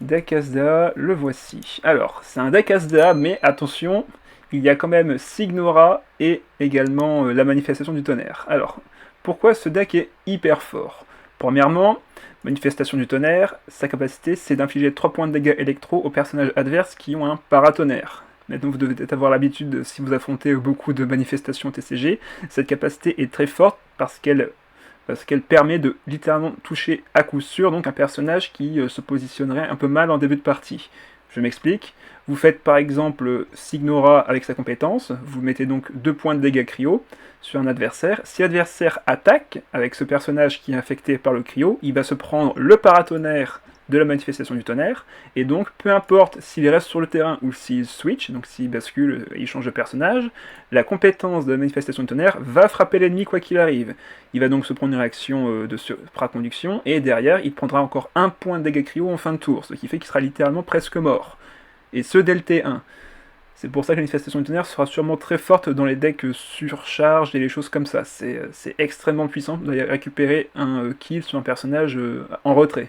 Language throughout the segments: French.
Deck Asda, le voici. Alors, c'est un deck Asda, mais attention, il y a quand même Signora et également la manifestation du tonnerre. Alors, pourquoi ce deck est hyper fort? Premièrement, manifestation du tonnerre, sa capacité c'est d'infliger 3 points de dégâts électro aux personnages adverses qui ont un paratonnerre. Maintenant, vous devez peut-être avoir l'habitude, si vous affrontez beaucoup de manifestations TCG, cette capacité est très forte parce qu'elle permet de littéralement toucher à coup sûr donc un personnage qui se positionnerait un peu mal en début de partie. Je m'explique. Vous faites par exemple Signora avec sa compétence, vous mettez donc 2 points de dégâts cryo sur un adversaire. Si l'adversaire attaque avec ce personnage qui est infecté par le cryo, il va se prendre le paratonnerre de la manifestation du tonnerre, et donc peu importe s'il reste sur le terrain ou s'il switch, donc s'il bascule et il change de personnage, la compétence de la manifestation du tonnerre va frapper l'ennemi quoi qu'il arrive. Il va donc se prendre une réaction de supraconduction, et derrière il prendra encore 1 point de dégâts cryo en fin de tour, ce qui fait qu'il sera littéralement presque mort. Et ce dès le T1. C'est pour ça que la manifestation du tonnerre sera sûrement très forte dans les decks surcharge et les choses comme ça. C'est extrêmement puissant de récupérer un kill sur un personnage en retrait.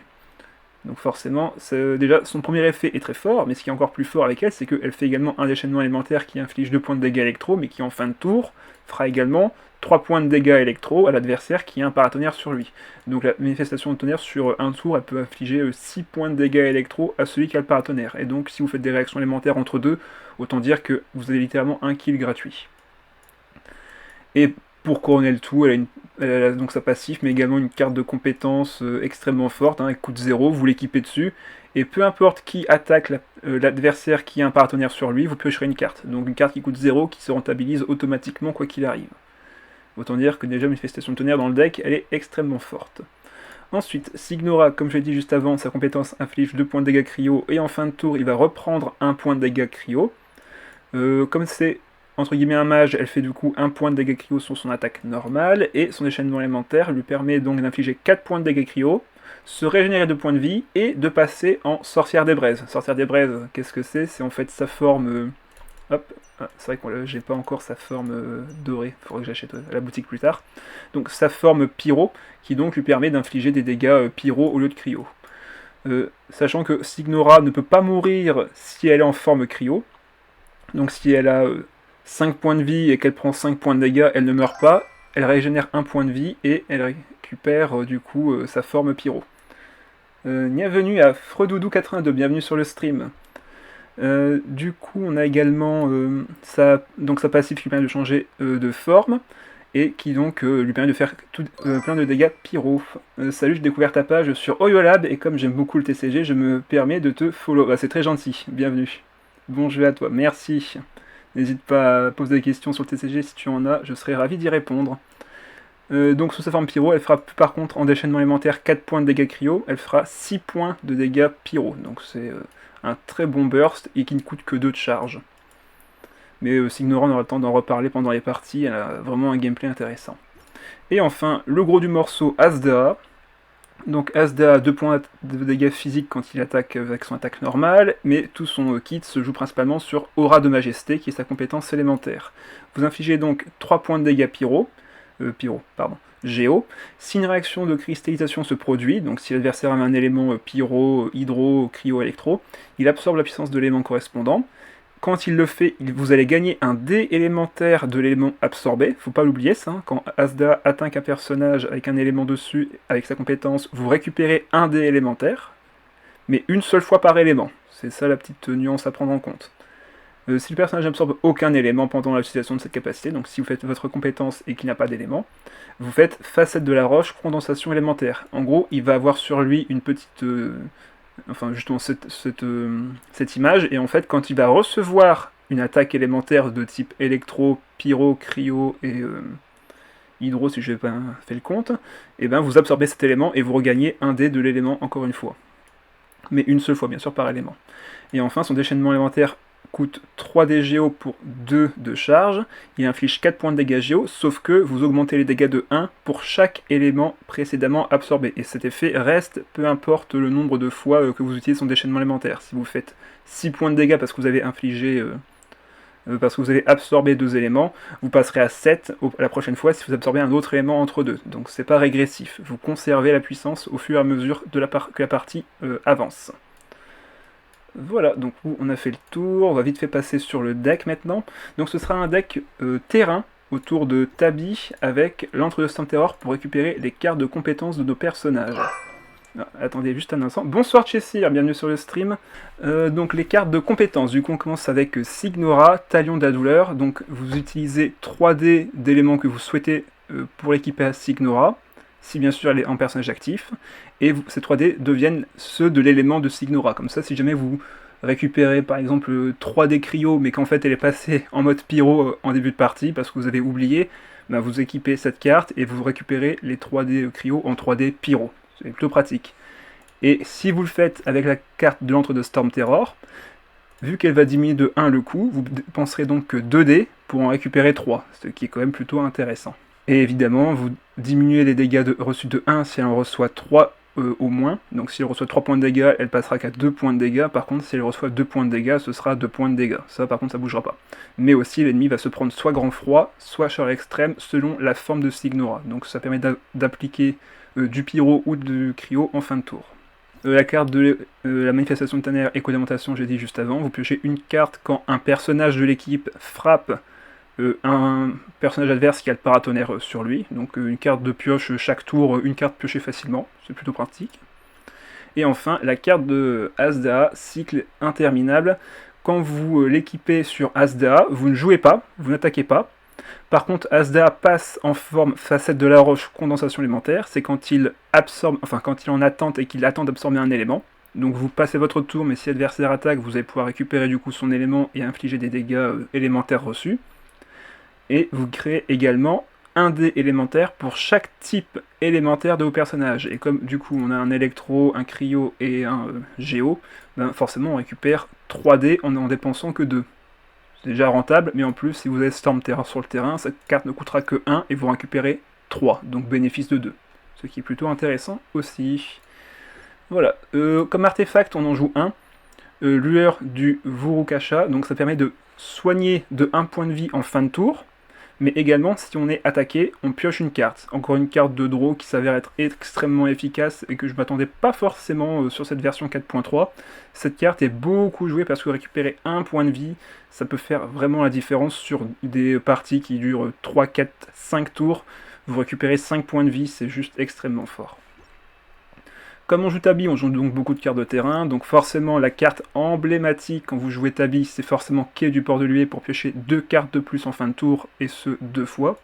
Donc forcément, déjà, son premier effet est très fort, mais ce qui est encore plus fort avec elle, c'est qu'elle fait également un déchaînement élémentaire qui inflige 2 points de dégâts électro, mais qui en fin de tour fera également 3 points de dégâts électro à l'adversaire qui a un paratonnerre sur lui. Donc la manifestation de tonnerre, sur un tour, elle peut infliger 6 points de dégâts électro à celui qui a le paratonnerre. Et donc si vous faites des réactions élémentaires entre deux, autant dire que vous avez littéralement un kill gratuit. Et pour couronner le tout, elle a donc sa passif, mais également une carte de compétence extrêmement forte, elle coûte 0, vous l'équipez dessus, et peu importe qui attaque l'adversaire qui a un paratonnerre sur lui, vous piocherez une carte. Donc une carte qui coûte 0, qui se rentabilise automatiquement quoi qu'il arrive. Autant dire que déjà, manifestation de tonnerre dans le deck, elle est extrêmement forte. Ensuite, Signora, comme je l'ai dit juste avant, sa compétence inflige 2 points de dégâts cryo, et en fin de tour, il va reprendre 1 point de dégâts cryo. Comme c'est entre guillemets un mage, elle fait du coup 1 point de dégâts cryo sur son attaque normale, et son déchaînement élémentaire lui permet donc d'infliger 4 points de dégâts cryo, se régénérer 2 points de vie, et de passer en sorcière des braises. Sorcière des braises, qu'est-ce que c'est? C'est en fait sa forme... hop, c'est vrai que j'ai pas encore sa forme dorée, il faudrait que j'achète à la boutique plus tard. Donc sa forme pyro, qui donc lui permet d'infliger des dégâts pyro au lieu de cryo. Sachant que Signora ne peut pas mourir si elle est en forme cryo, donc si elle a 5 points de vie et qu'elle prend 5 points de dégâts, elle ne meurt pas, elle régénère 1 point de vie et elle récupère du coup sa forme pyro. Bienvenue à Fredoudou82, bienvenue sur le stream. Du coup, on a également sa passive qui permet de changer de forme et qui donc lui permet de faire plein de dégâts pyro. Salut, j'ai découvert ta page sur Oyolab et comme j'aime beaucoup le TCG, je me permets de te follow. Bah, c'est très gentil, bienvenue. Bon jeu à toi, merci. N'hésite pas à poser des questions sur le TCG si tu en as, je serai ravi d'y répondre. Donc sous sa forme pyro, elle fera par contre en déchaînement élémentaire 4 points de dégâts cryo, elle fera 6 points de dégâts pyro. Donc c'est un très bon burst et qui ne coûte que 2 de charge. Mais Signora, on aura le temps d'en reparler pendant les parties, elle a vraiment un gameplay intéressant. Et enfin, le gros du morceau, Asda. Donc Asda a 2 points de dégâts physiques quand il attaque avec son attaque normale, mais tout son kit se joue principalement sur Aura de Majesté, qui est sa compétence élémentaire. Vous infligez donc 3 points de dégâts Géo. Si une réaction de cristallisation se produit, donc si l'adversaire a un élément pyro, hydro, cryo, électro, il absorbe la puissance de l'élément correspondant. Quand il le fait, vous allez gagner un dé élémentaire de l'élément absorbé. Faut pas l'oublier ça. Quand Asda atteint un personnage avec un élément dessus, avec sa compétence, vous récupérez un dé élémentaire, mais une seule fois par élément. C'est ça la petite nuance à prendre en compte. Si le personnage n'absorbe aucun élément pendant l'utilisation de cette capacité, donc si vous faites votre compétence et qu'il n'y a pas d'élément, vous faites facette de la roche, condensation élémentaire. En gros, il va avoir sur lui une petite... enfin justement cette image, et en fait quand il va recevoir une attaque élémentaire de type électro, pyro, cryo et hydro si je n'ai pas fait le compte, et ben vous absorbez cet élément et vous regagnez un dé de l'élément encore une fois. Mais une seule fois bien sûr par élément. Et enfin son déchaînement élémentaire coûte 3 dés géo pour 2 de charge, il inflige 4 points de dégâts géo, sauf que vous augmentez les dégâts de 1 pour chaque élément précédemment absorbé, et cet effet reste peu importe le nombre de fois que vous utilisez son déchaînement élémentaire. Si vous faites 6 points de dégâts parce que vous avez infligé... parce que vous avez absorbé 2 éléments, vous passerez à 7 la prochaine fois si vous absorbez un autre élément entre deux. Donc c'est pas régressif, vous conservez la puissance au fur et à mesure que la partie avance. Voilà, donc on a fait le tour, on va vite fait passer sur le deck maintenant. Donc ce sera un deck terrain autour de Tabi avec l'Antre de Storm Terror pour récupérer les cartes de compétences de nos personnages. Ah, attendez juste un instant. Bonsoir Chessir, bienvenue sur le stream. Donc les cartes de compétences, du coup on commence avec Signora, Talion de la douleur. Donc vous utilisez 3D d'éléments que vous souhaitez pour l'équiper à Signora, si bien sûr elle est en personnage actif, et ces 3D deviennent ceux de l'élément de Signora. Comme ça, si jamais vous récupérez par exemple 3D Cryo, mais qu'en fait elle est passée en mode pyro en début de partie, parce que vous avez oublié, ben vous équipez cette carte et vous récupérez les 3D Cryo en 3D pyro. C'est plutôt pratique. Et si vous le faites avec la carte de l'antre de Storm Terror, vu qu'elle va diminuer de 1 le coût, vous dépenserez donc que 2D pour en récupérer 3, ce qui est quand même plutôt intéressant. Et évidemment, vous diminuez les dégâts reçus de 1 si elle en reçoit 3 au moins. Donc si elle reçoit 3 points de dégâts, elle passera qu'à 2 points de dégâts. Par contre, si elle reçoit 2 points de dégâts, ce sera 2 points de dégâts. Ça, par contre, ça bougera pas. Mais aussi, l'ennemi va se prendre soit grand froid, soit chaleur extrême, selon la forme de Signora. Donc ça permet d'appliquer du pyro ou du cryo en fin de tour. La carte de la manifestation de tonnerre éco-démentation, j'ai dit juste avant, vous piochez une carte quand un personnage de l'équipe frappe un personnage adverse qui a le paratonnerre sur lui, donc une carte de pioche chaque tour, une carte piochée facilement, c'est plutôt pratique. Et enfin, la carte de Asda, cycle interminable. Quand vous l'équipez sur Asda, vous ne jouez pas, vous n'attaquez pas. Par contre, Asda passe en forme facette de la roche condensation élémentaire, c'est quand il absorbe, enfin quand il est en attente et qu'il attend d'absorber un élément. Donc vous passez votre tour, mais si l'adversaire attaque, vous allez pouvoir récupérer du coup son élément et infliger des dégâts élémentaires reçus. Et vous créez également un dé élémentaire pour chaque type élémentaire de vos personnages. Et comme du coup on a un électro, un cryo et un géo, ben forcément on récupère 3 dés en n'en dépensant que 2. C'est déjà rentable, mais en plus si vous avez Storm Terror sur le terrain, cette carte ne coûtera que 1 et vous récupérez 3, donc bénéfice de 2. Ce qui est plutôt intéressant aussi. Voilà, comme artefact on en joue un. Lueur du Vurukasha, donc ça permet de soigner de 1 point de vie en fin de tour. Mais également, si on est attaqué, on pioche une carte. Encore une carte de draw qui s'avère être extrêmement efficace et que je ne m'attendais pas forcément sur cette version 4.3. Cette carte est beaucoup jouée parce que récupérer 1 point de vie, ça peut faire vraiment la différence sur des parties qui durent 3, 4, 5 tours. Vous récupérez 5 points de vie, c'est juste extrêmement fort. Comme on joue Tabi, on joue donc beaucoup de cartes de terrain, donc forcément la carte emblématique quand vous jouez Tabi, c'est forcément Quai du Port de Lué pour piocher 2 cartes de plus en fin de tour, et ce 2 fois.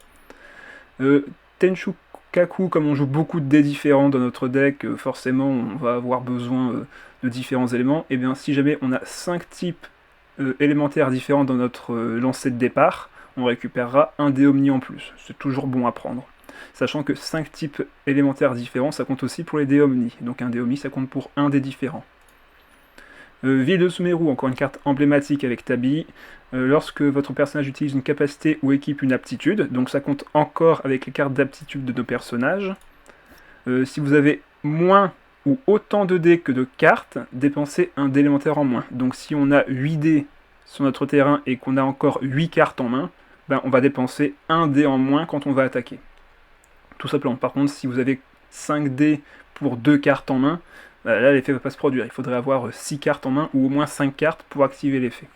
Tenchu Kaku, comme on joue beaucoup de dés différents dans notre deck, forcément on va avoir besoin de différents éléments, et bien si jamais on a 5 types élémentaires différents dans notre lancée de départ, on récupérera un dé Omni en plus, c'est toujours bon à prendre. Sachant que 5 types élémentaires différents, ça compte aussi pour les dés Omni. Donc un dé Omni, ça compte pour un dé différent. Ville de Sumeru, encore une carte emblématique avec Tabi. Lorsque votre personnage utilise une capacité ou équipe une aptitude, donc ça compte encore avec les cartes d'aptitude de nos personnages. Si vous avez moins ou autant de dés que de cartes, dépensez un dé élémentaire en moins. Donc si on a 8 dés sur notre terrain et qu'on a encore 8 cartes en main, ben on va dépenser un dé en moins quand on va attaquer. Tout simplement. Par contre, si vous avez 5 dés pour 2 cartes en main, là l'effet ne va pas se produire. Il faudrait avoir 6 cartes en main ou au moins 5 cartes pour activer l'effet.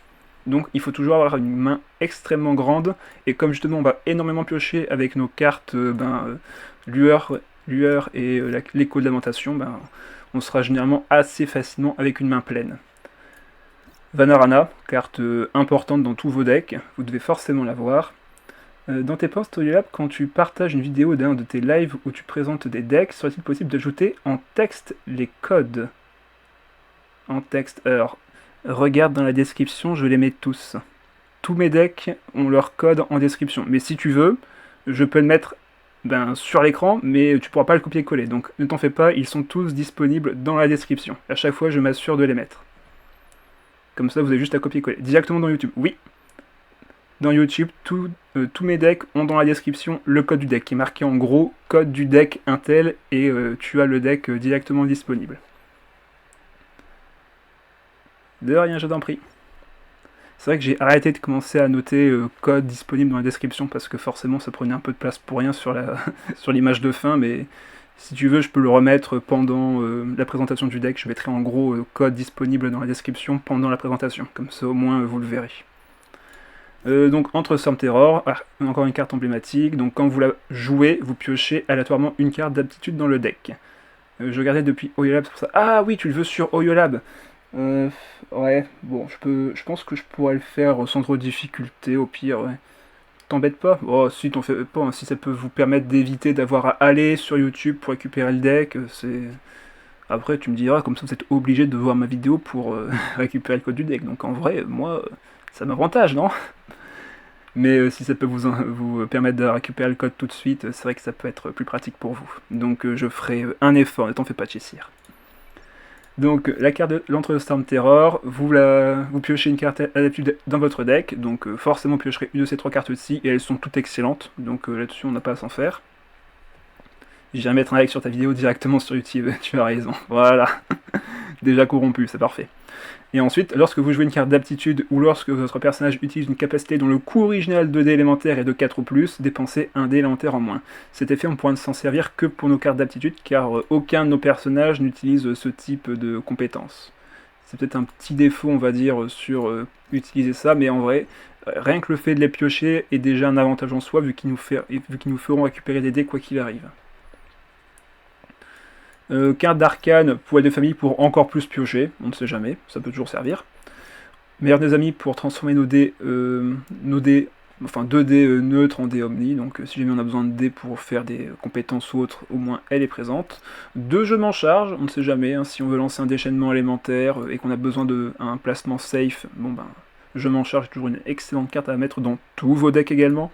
Donc il faut toujours avoir une main extrêmement grande, et comme justement on va énormément piocher avec nos cartes lueur et l'écho de lamentation, on sera généralement assez facilement avec une main pleine. Vanarana, carte importante dans tous vos decks, vous devez forcément l'avoir. Dans tes posts Audiolab, quand tu partages une vidéo d'un de tes lives où tu présentes des decks, serait-il possible d'ajouter en texte les codes? En texte, alors, regarde dans la description, je les mets tous. Tous mes decks ont leur code en description, mais si tu veux, je peux le mettre sur l'écran, mais tu pourras pas le copier-coller, donc ne t'en fais pas, ils sont tous disponibles dans la description. À chaque fois, je m'assure de les mettre. Comme ça, vous avez juste à copier-coller. Directement dans YouTube, oui. Dans YouTube, tous mes decks ont dans la description le code du deck, qui est marqué en gros, code du deck Intel, et tu as le deck directement disponible. De rien, je t'en prie. C'est vrai que j'ai arrêté de commencer à noter code disponible dans la description, parce que forcément ça prenait un peu de place pour rien sur l'image de fin, mais Si tu veux, je peux le remettre pendant la présentation du deck. Je mettrai en gros code disponible dans la description pendant la présentation. Comme ça, au moins, vous le verrez. Donc, entre Storm Terror, encore une carte emblématique. Donc, quand vous la jouez, vous piochez aléatoirement une carte d'aptitude dans le deck. Je regardais depuis Oyolab, c'est pour ça. Ah oui, tu le veux sur Oyolab. Ouais, bon, je pense que je pourrais le faire sans trop de difficulté, au pire, ouais. T'embête pas? Oh, si t'en fais pas, hein, si ça peut vous permettre d'éviter d'avoir à aller sur YouTube pour récupérer le deck, c'est... Après, tu me diras, comme ça vous êtes obligé de voir ma vidéo pour récupérer le code du deck. Donc en vrai, moi, ça m'avantage, non? Mais si ça peut vous permettre de récupérer le code tout de suite, c'est vrai que ça peut être plus pratique pour vous. Donc je ferai un effort, ne t'en fais pas, Chessir. Donc la carte de l'Entre-Storm Terror, vous piochez une carte à l'habitude dans votre deck, donc forcément vous piocherez une de ces 3 cartes-ci, et elles sont toutes excellentes, donc là-dessus on n'a pas à s'en faire. Je viens mettre un like sur ta vidéo directement sur YouTube, tu as raison, voilà. Déjà corrompu, c'est parfait. Et ensuite, lorsque vous jouez une carte d'aptitude ou lorsque votre personnage utilise une capacité dont le coût original de dés élémentaires est de 4 ou plus, dépensez un dé élémentaire en moins. Cet effet, on pourra ne s'en servir que pour nos cartes d'aptitude, car aucun de nos personnages n'utilise ce type de compétences. C'est peut-être un petit défaut, on va dire, sur utiliser ça, mais en vrai, rien que le fait de les piocher est déjà un avantage en soi, vu qu'ils nous feront récupérer des dés quoi qu'il arrive. Carte d'arcane pour aider de famille pour encore plus piocher, on ne sait jamais, ça peut toujours servir. Meilleur des amis pour transformer nos dés, enfin 2 dés neutres en dés omni, donc si jamais on a besoin de dés pour faire des compétences ou autres, au moins elle est présente. 2 je m'en charge, on ne sait jamais, hein, si on veut lancer un déchaînement élémentaire et qu'on a besoin d'un placement safe, bon ben je m'en charge, toujours une excellente carte à mettre dans tous vos decks également.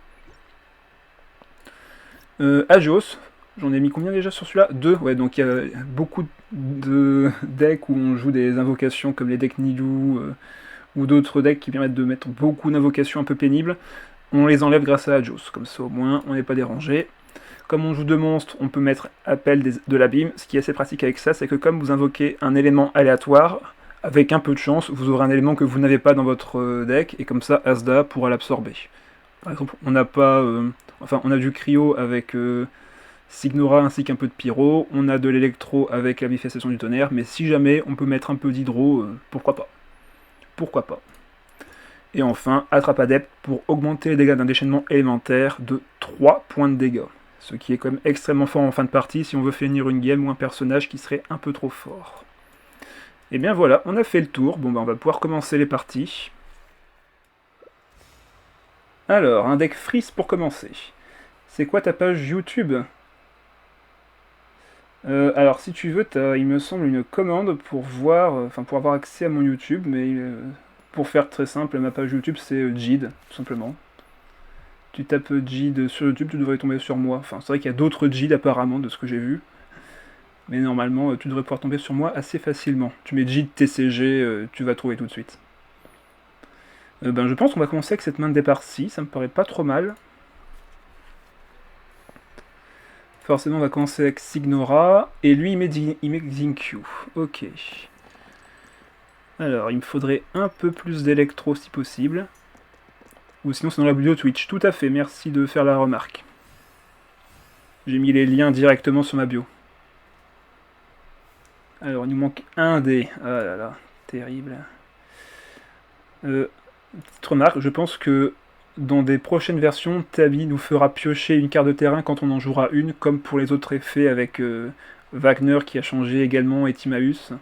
Agios. J'en ai mis combien déjà sur celui-là? 2, ouais, donc il y a beaucoup de decks où on joue des invocations comme les decks Nidou ou d'autres decks qui permettent de mettre beaucoup d'invocations un peu pénibles. On les enlève grâce à Agios, comme ça au moins on n'est pas dérangé. Comme on joue 2 monstres, on peut mettre appel de l'abîme. Ce qui est assez pratique avec ça, c'est que comme vous invoquez un élément aléatoire, avec un peu de chance, vous aurez un élément que vous n'avez pas dans votre deck, et comme ça Asda pourra l'absorber. Par exemple, on n'a pas... enfin, on a du cryo avec... Signora ainsi qu'un peu de pyro, on a de l'électro avec la manifestation du tonnerre, mais si jamais on peut mettre un peu d'hydro, pourquoi pas. Pourquoi pas. Et enfin, attrape adepte pour augmenter les dégâts d'un déchaînement élémentaire de 3 points de dégâts. Ce qui est quand même extrêmement fort en fin de partie si on veut finir une game ou un personnage qui serait un peu trop fort. Et bien voilà, on a fait le tour, bon ben on va pouvoir commencer les parties. Alors, un deck freeze pour commencer. C'est quoi ta page YouTube ? Alors si tu veux, il me semble une commande pour voir, pour avoir accès à mon YouTube, mais pour faire très simple, ma page YouTube c'est Jid, tout simplement. Tu tapes Jid sur YouTube, tu devrais tomber sur moi. Enfin, c'est vrai qu'il y a d'autres Jid apparemment, de ce que j'ai vu. Mais normalement, tu devrais pouvoir tomber sur moi assez facilement. Tu mets Jid TCG, tu vas trouver tout de suite. Je pense qu'on va commencer avec cette main de départ-ci, ça me paraît pas trop mal. Forcément, on va commencer avec Signora, et lui, il met Xingqiu. Ok. Alors, il me faudrait un peu plus d'électro si possible. Ou sinon, c'est dans la vidéo Twitch. Tout à fait, merci de faire la remarque. J'ai mis les liens directement sur ma bio. Alors, il nous manque un dé. Ah là là, terrible. Petite remarque, je pense que dans des prochaines versions, Tabi nous fera piocher une carte de terrain quand on en jouera une, comme pour les autres effets avec Wagner qui a changé également et Timaeus.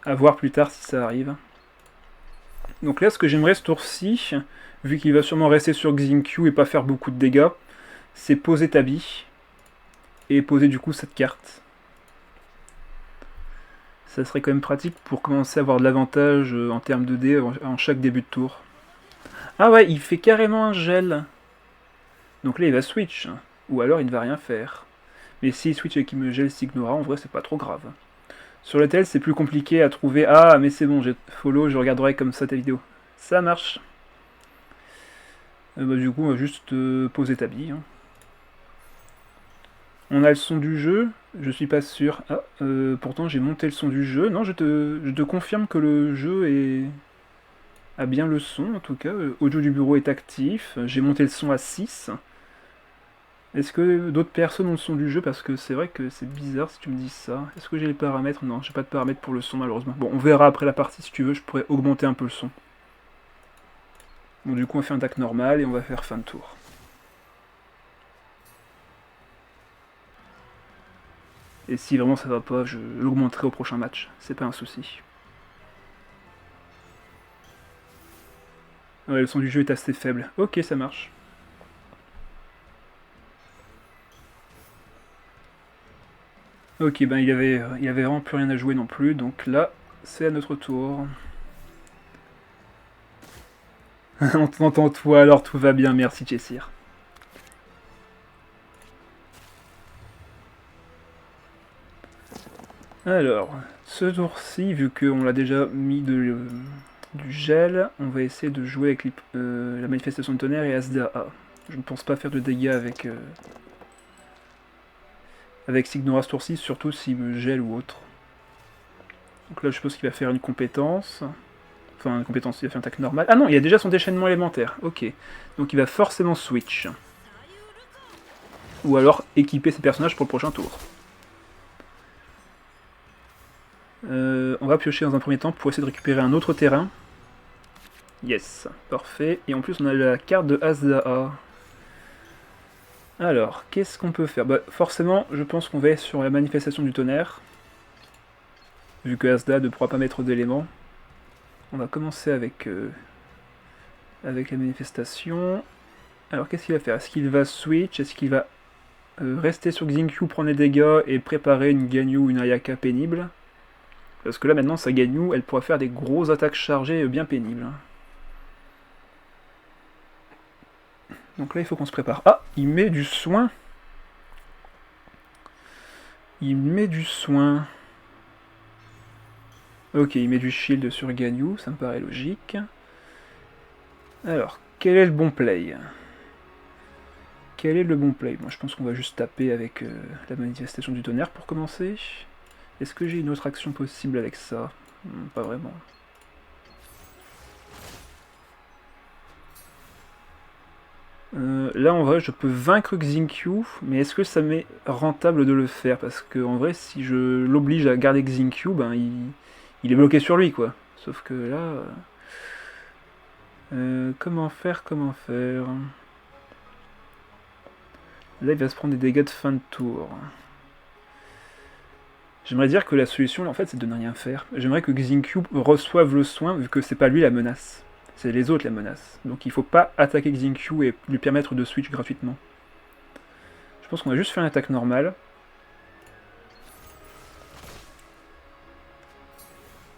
A voir plus tard si ça arrive. Donc là, ce que j'aimerais ce tour-ci, vu qu'il va sûrement rester sur Xingqiu et pas faire beaucoup de dégâts, c'est poser Tabi et poser du coup cette carte. Ça serait quand même pratique pour commencer à avoir de l'avantage en termes de dés en chaque début de tour. Ah ouais, il fait carrément un gel. Donc là, il va switch. Ou alors, il ne va rien faire. Mais s'il switch et qu'il me gèle Signora, en vrai, c'est pas trop grave. Sur le tel, c'est plus compliqué à trouver. Ah, mais c'est bon, j'ai follow, je regarderai comme ça ta vidéo. Ça marche. Du coup, on va juste poser ta bille. On a le son du jeu, je suis pas sûr. Ah, pourtant j'ai monté le son du jeu. Non, je te confirme que le jeu a bien le son, en tout cas. Audio du bureau est actif. J'ai monté le son à 6. Est-ce que d'autres personnes ont le son du jeu? Parce que c'est vrai que c'est bizarre si tu me dis ça. Est-ce que j'ai les paramètres? Non, j'ai pas de paramètres pour le son malheureusement. Bon, on verra après la partie si tu veux, je pourrais augmenter un peu le son. Bon, du coup, on fait un tac normal et on va faire fin de tour. Et si vraiment ça va pas, je l'augmenterai au prochain match. C'est pas un souci. Ouais, le son du jeu est assez faible. Ok, ça marche. Ok, ben il y avait vraiment plus rien à jouer non plus, donc là, c'est à notre tour. On t'entend toi, alors tout va bien, merci Chessir. Alors, ce tour-ci, vu qu'on l'a déjà mis du gel, on va essayer de jouer avec la manifestation de tonnerre et Asda. Je ne pense pas faire de dégâts avec Signora ce tour-ci, surtout s'il me gèle ou autre. Donc là, je suppose qu'il va faire une compétence. Enfin, une compétence, il va faire un attaque normale. Ah non, il y a déjà son déchaînement élémentaire. Ok. Donc il va forcément switch. Ou alors équiper ses personnages pour le prochain tour. On va piocher dans un premier temps pour essayer de récupérer un autre terrain. Yes, parfait. Et en plus, on a la carte de Azdaa. Alors, qu'est-ce qu'on peut faire? Bah, forcément, je pense qu'on va être sur la manifestation du tonnerre. Vu que Azdaa ne pourra pas mettre d'éléments. On va commencer avec la manifestation. Alors, qu'est-ce qu'il va faire? Est-ce qu'il va switch? Est-ce qu'il va rester sur Xingqiu, prendre les dégâts et préparer une Ganyu ou une Ayaka pénible? Parce que là, maintenant, sa Ganyu, elle pourra faire des grosses attaques chargées bien pénibles. Donc là, il faut qu'on se prépare. Ah, il met du soin. Il met du soin. Ok, il met du shield sur Ganyu, ça me paraît logique. Alors, quel est le bon play? Quel est le bon play? Moi, je pense qu'on va juste taper avec la manifestation du tonnerre pour commencer. Est-ce que j'ai une autre action possible avec ça? Pas vraiment. Là, en vrai, je peux vaincre Xingqiu, mais est-ce que ça m'est rentable de le faire? Parce que, en vrai, si je l'oblige à garder Xingqiu, ben, il est bloqué sur lui, quoi. Sauf que là... comment faire? Là, il va se prendre des dégâts de fin de tour. J'aimerais dire que la solution, en fait, c'est de ne rien faire. J'aimerais que Xingqiu reçoive le soin, vu que c'est pas lui la menace. C'est les autres la menace. Donc il faut pas attaquer Xingqiu et lui permettre de switch gratuitement. Je pense qu'on va juste faire une attaque normale.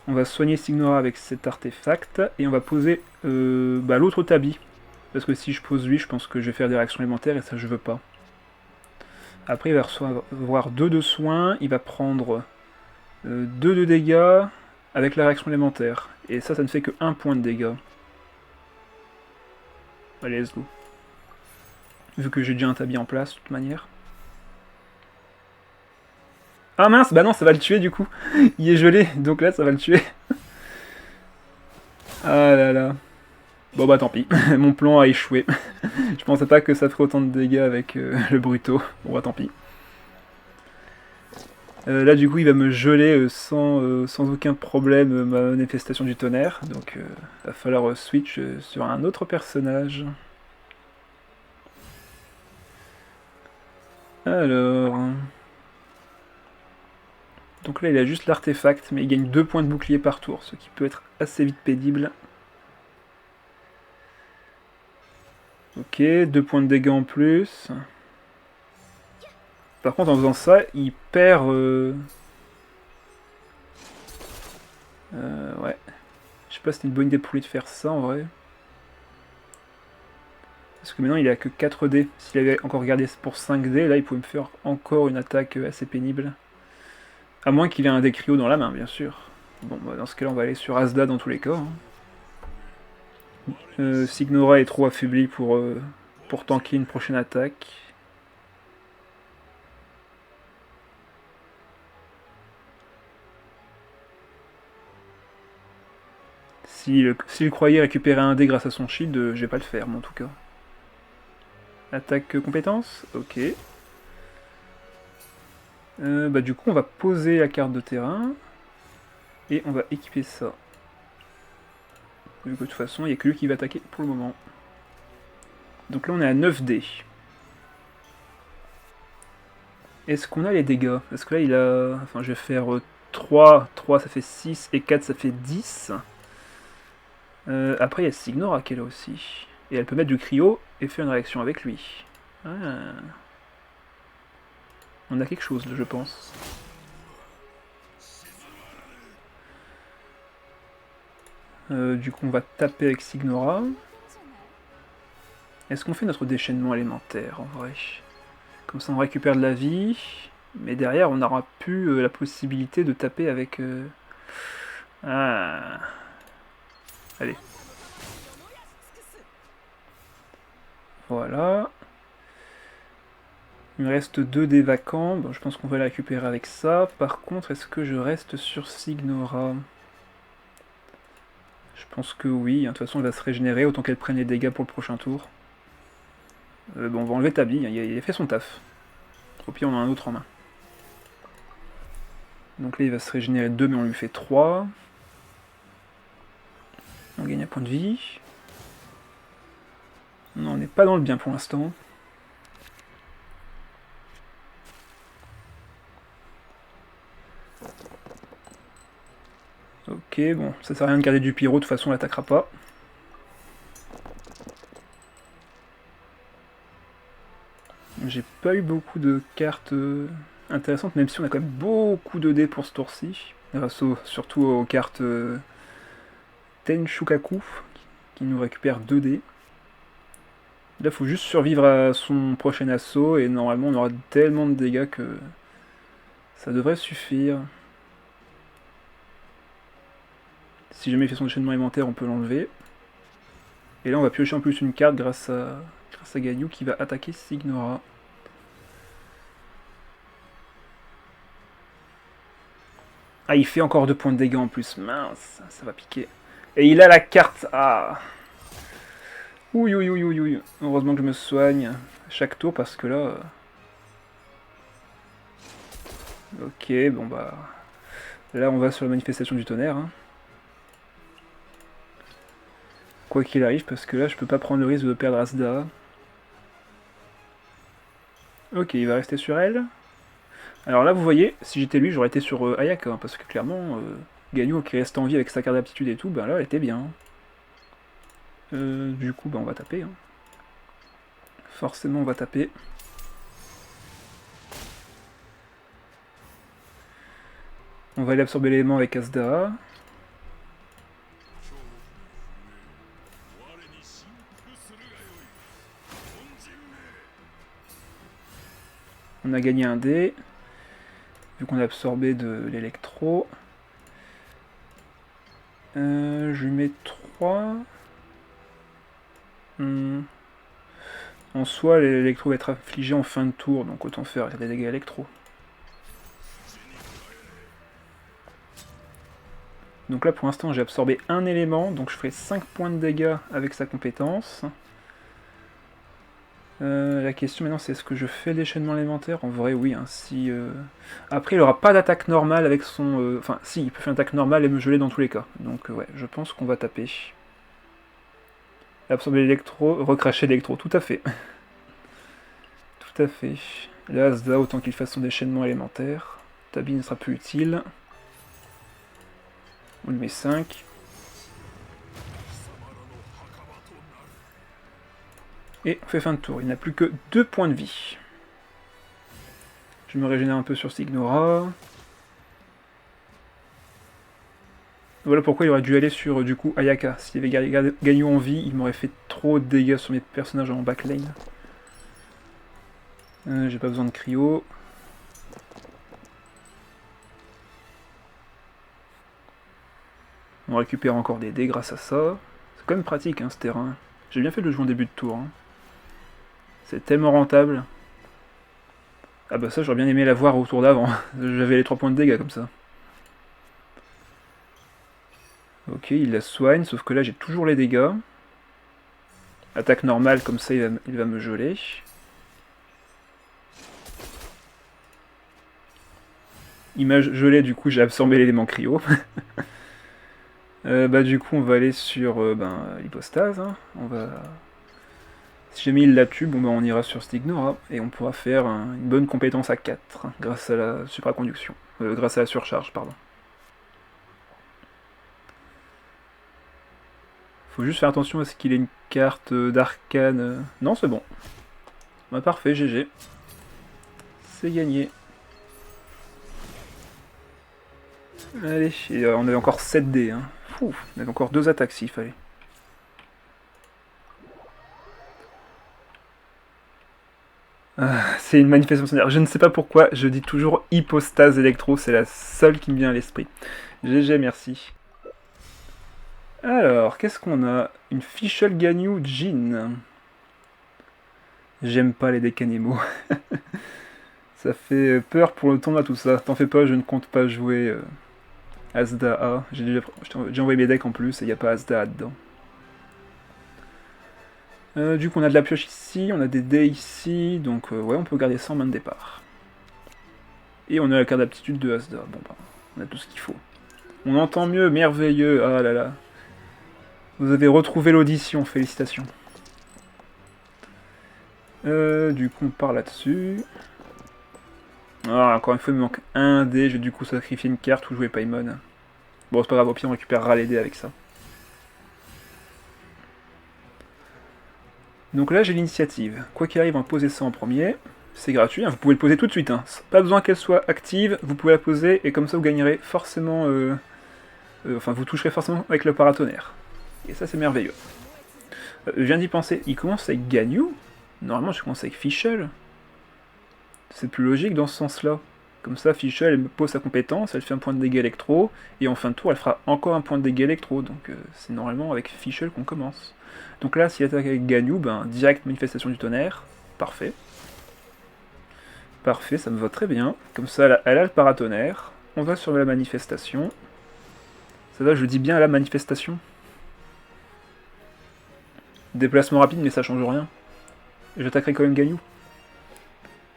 On va soigner Signora avec cet artefact, et on va poser l'autre tabi. Parce que si je pose lui, je pense que je vais faire des réactions élémentaires, et ça je veux pas. Après il va recevoir 2 de soins, il va prendre 2 de dégâts avec la réaction élémentaire. Et ça ne fait que 1 point de dégâts. Allez, let's go. Vu que j'ai déjà un tabi en place, de toute manière. Ah mince, bah non, ça va le tuer du coup. Il est gelé, donc là, ça va le tuer. Ah là là. Bon bah tant pis, mon plan a échoué. Je pensais pas que ça ferait autant de dégâts avec le Bruto. Bon bah tant pis. Là du coup il va me geler sans aucun problème ma manifestation du tonnerre. Donc va falloir switch sur un autre personnage. Alors... Donc là il a juste l'artefact, mais il gagne 2 points de bouclier par tour, ce qui peut être assez vite pénible. Ok, 2 points de dégâts en plus. Par contre en faisant ça, il perd... ouais. Je sais pas si c'était une bonne idée pour lui de faire ça en vrai. Parce que maintenant il a que 4D. S'il avait encore gardé pour 5D, là il pouvait me faire encore une attaque assez pénible. À moins qu'il ait un Décrio dans la main, bien sûr. Bon, bah, dans ce cas-là, on va aller sur Asda dans tous les cas. Signora est trop affaibli pour tanker une prochaine attaque. S'il croyait récupérer un dé grâce à son shield, je vais pas le faire, moi, en tout cas. Attaque compétence. Ok. Bah du coup on va poser la carte de terrain. Et on va équiper ça. Vu que de toute façon il n'y a que lui qui va attaquer pour le moment. Donc là on est à 9 dés. Est-ce qu'on a les dégâts? Parce que là il a... Enfin je vais faire 3 ça fait 6 et 4 ça fait 10. Après il y a Signora qui est là aussi. Et elle peut mettre du cryo et faire une réaction avec lui. Ah. On a quelque chose là je pense. Du coup on va taper avec Signora. Est-ce qu'on fait notre déchaînement élémentaire en vrai? Comme ça on récupère de la vie. Mais derrière on n'aura plus la possibilité de taper avec... Ah. Allez. Voilà. Il me reste 2 dés vacants. Bon, je pense qu'on va les récupérer avec ça. Par contre, est-ce que je reste sur Signora? Je pense que oui. De toute façon, elle va se régénérer. Autant qu'elle prenne les dégâts pour le prochain tour. Bon, on va enlever Tabi. Il a fait son taf. Au pire, on a un autre en main. Donc là, il va se régénérer 2, mais on lui fait 3. On gagne un point de vie. Non, on n'est pas dans le bien pour l'instant. Ok, bon, ça sert à rien de garder du pyro, de toute façon, on l'attaquera pas. J'ai pas eu beaucoup de cartes intéressantes, même si on a quand même beaucoup de dés pour ce tour-ci. Grâce surtout aux cartes Tenshukaku, qui nous récupère 2 dés. Là, il faut juste survivre à son prochain assaut, et normalement, on aura tellement de dégâts que ça devrait suffire. Si jamais il fait son déchaînement élémentaire, on peut l'enlever. Et là, on va piocher en plus une carte grâce à Ganyu qui va attaquer Signora. Ah, il fait encore 2 points de dégâts en plus. Mince, ça va piquer. Et il a la carte. Ah. Ouille, ouille, ouille, ouille, ouille. Heureusement que je me soigne chaque tour parce que là... Ok, bon bah... Là, on va sur la manifestation du tonnerre. Hein. Quoi qu'il arrive, parce que là, je peux pas prendre le risque de perdre Asda. Ok, il va rester sur elle. Alors là, vous voyez, si j'étais lui, j'aurais été sur Ayaka, hein, parce que clairement, Ganyu qui reste en vie avec sa carte d'aptitude et tout, ben là, elle était bien. Du coup, ben, on va taper. Hein. Forcément, on va taper. On va aller absorber l'élément avec Asda. On a gagné un dé. Vu qu'on a absorbé de l'électro. Je lui mets 3. En soi, l'électro va être affligé en fin de tour, donc autant faire des dégâts électro. Donc là, pour l'instant, j'ai absorbé un élément, donc je ferai 5 points de dégâts avec sa compétence. La question maintenant, c'est est-ce que je fais déchaînement élémentaire? En vrai, oui. Hein, si, Après, il n'aura pas d'attaque normale avec son... Enfin, si, il peut faire une attaque normale et me geler dans tous les cas. Donc, ouais, je pense qu'on va taper. Absorber l'électro, recracher l'électro, tout à fait. Tout à fait. Là, Asda, autant qu'il fasse son déchaînement élémentaire. Tabi ne sera plus utile. On lui met 5. Et on fait fin de tour. Il n'a plus que 2 points de vie. Je me régénère un peu sur Signora. Voilà pourquoi il aurait dû aller sur, du coup, Ayaka. S'il avait gagné en vie, il m'aurait fait trop de dégâts sur mes personnages en backlane. J'ai pas besoin de cryo. On récupère encore des dés grâce à ça. C'est quand même pratique, hein, ce terrain. J'ai bien fait de le jouer en début de tour. Hein. C'est tellement rentable. Ah bah ça, j'aurais bien aimé la voir au tour d'avant. J'avais les 3 points de dégâts comme ça. Ok, il la soigne, sauf que là j'ai toujours les dégâts. Attaque normale, comme ça il va me geler. Il m'a gelé, du coup j'ai absorbé l'élément cryo. Du coup on va aller sur l'hypostase. Hein. Si jamais il la tue, on ira sur Stignora et on pourra faire une bonne compétence à 4 grâce à la supraconduction. Grâce à la surcharge, pardon. Faut juste faire attention à ce qu'il ait une carte d'arcane. Non, c'est bon. Parfait, GG. C'est gagné. Allez, et, on avait encore 7 dés. Hein. Fou, on avait encore 2 attaques s'il fallait. C'est une manifestation. Je ne sais pas pourquoi, je dis toujours hypostase électro, c'est la seule qui me vient à l'esprit. GG, merci. Alors, qu'est-ce qu'on a? Une Fischl Ganyu Jin. J'aime pas les decks animaux. Ça fait peur pour le tournoi tout ça. T'en fais pas, je ne compte pas jouer Asda A. J'ai déjà envoyé mes decks en plus et il n'y a pas Asda A dedans. Du coup on a de la pioche ici, on a des dés ici, donc ouais on peut garder ça en main de départ. Et on a la carte d'aptitude de Asda. Bon bah, on a tout ce qu'il faut. On entend mieux, merveilleux, ah là là. Vous avez retrouvé l'audition, félicitations. Du coup on part là-dessus. Ah, encore une fois il me manque un dé, je vais du coup sacrifier une carte ou jouer Paimon. Bon c'est pas grave, au pire on récupérera les dés avec ça. Donc là j'ai l'initiative. Quoi qu'il arrive, on va poser ça en premier. C'est gratuit, hein, vous pouvez le poser tout de suite. Hein. Pas besoin qu'elle soit active, vous pouvez la poser et comme ça vous gagnerez forcément... enfin vous toucherez forcément avec le paratonnerre. Et ça c'est merveilleux. Je viens d'y penser, il commence avec Ganyu. Normalement je commence avec Fischl. C'est plus logique dans ce sens-là. Comme ça, Fischl, elle me pose sa compétence, elle fait un point de dégâts électro, et en fin de tour, elle fera encore un point de dégâts électro, donc c'est normalement avec Fischl qu'on commence. Donc là, s'il attaque avec Ganyu, direct manifestation du tonnerre, parfait. Parfait, ça me va très bien. Comme ça, elle a le paratonnerre, on va sur la manifestation. Ça va, je dis bien la manifestation. Déplacement rapide, mais ça change rien. J'attaquerai quand même Ganyu.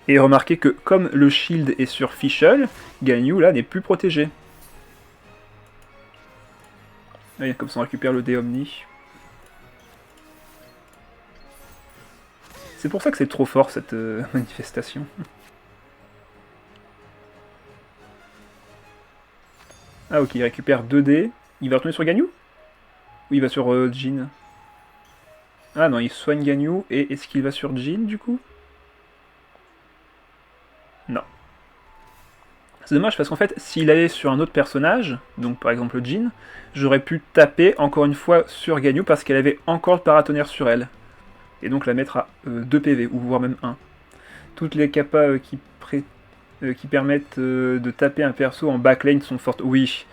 Et remarquez que comme le shield est sur Fischl, Ganyu là n'est plus protégé. Et comme ça on récupère le dé Omni. C'est pour ça que c'est trop fort cette manifestation. Ah ok, il récupère 2 dés. Il va retourner sur Ganyu? Ou il va sur Jin? Ah non, il soigne Ganyu, et est-ce qu'il va sur Jin du coup? Non. C'est dommage parce qu'en fait, s'il allait sur un autre personnage, donc par exemple Jin, j'aurais pu taper encore une fois sur Ganyu parce qu'elle avait encore le paratonnerre sur elle. Et donc la mettre à 2 PV, ou voire même 1. Toutes les capas qui permettent de taper un perso en backlane sont fortes. Oui,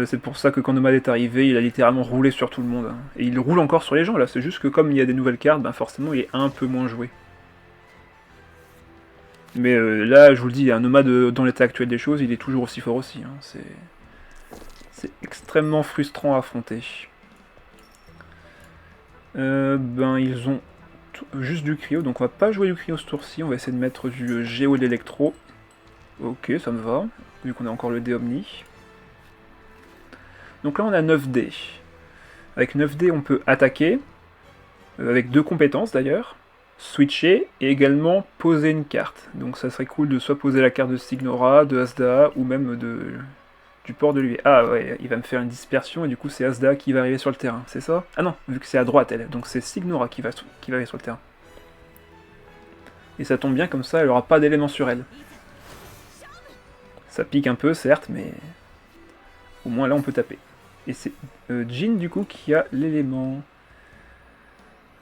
c'est pour ça que quand Nomad est arrivé, il a littéralement roulé sur tout le monde. Hein. Et il roule encore sur les gens là, c'est juste que comme il y a des nouvelles cartes, forcément il est un peu moins joué. Mais là, je vous le dis, un Nomad dans l'état actuel des choses, il est toujours aussi fort aussi. Hein. C'est extrêmement frustrant à affronter. Ils ont juste du cryo, donc on va pas jouer du cryo ce tour-ci, on va essayer de mettre du géo d'électro. Ok, ça me va, vu qu'on a encore le dé Omni. Donc là on a 9 dés. Avec 9 dés on peut attaquer, avec 2 compétences d'ailleurs, switcher et également poser une carte. Donc ça serait cool de soit poser la carte de Stignora, de Asda ou même du port de l'UV. Ah ouais, il va me faire une dispersion et du coup c'est Asda qui va arriver sur le terrain, c'est ça? Ah non, vu que c'est à droite elle, donc c'est Stignora qui va arriver sur le terrain. Et ça tombe bien comme ça, elle aura pas d'éléments sur elle. Ça pique un peu certes, mais au moins là on peut taper. Et c'est Jin du coup qui a l'élément.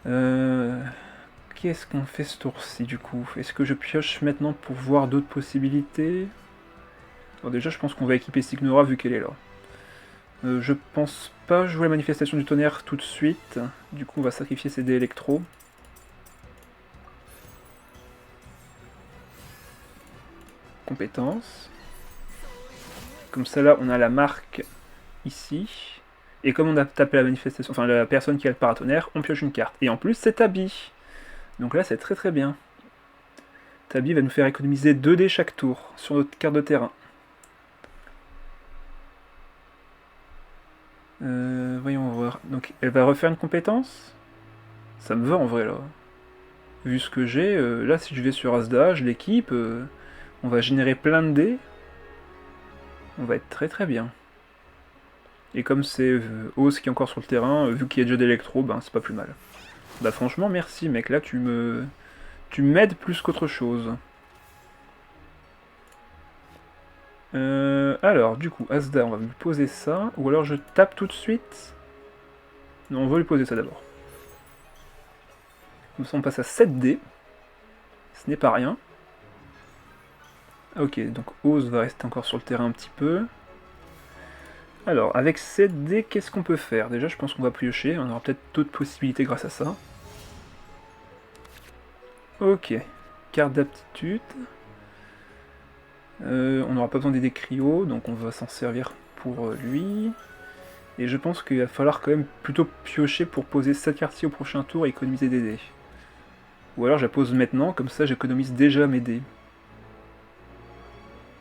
Qu'est-ce qu'on fait ce tour-ci du coup? Est-ce que je pioche maintenant pour voir d'autres possibilités? Bon, déjà je pense qu'on va équiper Stignora vu qu'elle est là. Je pense pas jouer la manifestation du tonnerre tout de suite. Du coup on va sacrifier ses dés électro. Compétence. Comme ça là on a la marque ici. Et comme on a tapé la manifestation, enfin la personne qui a le paratonnerre, on pioche une carte. Et en plus, c'est Tabi. Donc là, c'est très très bien. Tabi va nous faire économiser 2 dés chaque tour sur notre carte de terrain. Voyons voir. Donc elle va refaire une compétence. Ça me va en vrai là. Vu ce que j'ai, là si je vais sur Asda, je l'équipe, on va générer plein de dés. On va être très très bien. Et comme c'est Oz qui est encore sur le terrain, vu qu'il y a déjà d'électro, ben c'est pas plus mal. Bah franchement merci mec, là tu m'aides plus qu'autre chose. Alors du coup, Asda, on va lui poser ça, ou alors je tape tout de suite. Non, on va lui poser ça d'abord. Comme ça on passe à 7 dés. Ce n'est pas rien. Ok, donc Oz va rester encore sur le terrain un petit peu. Alors, avec 7 dés, qu'est-ce qu'on peut faire? Déjà, je pense qu'on va piocher, on aura peut-être d'autres possibilités grâce à ça. Ok, carte d'aptitude. On n'aura pas besoin des dés cryo, donc on va s'en servir pour lui. Et je pense qu'il va falloir quand même plutôt piocher pour poser cette carte-ci au prochain tour et économiser des dés. Ou alors je la pose maintenant, comme ça j'économise déjà mes dés.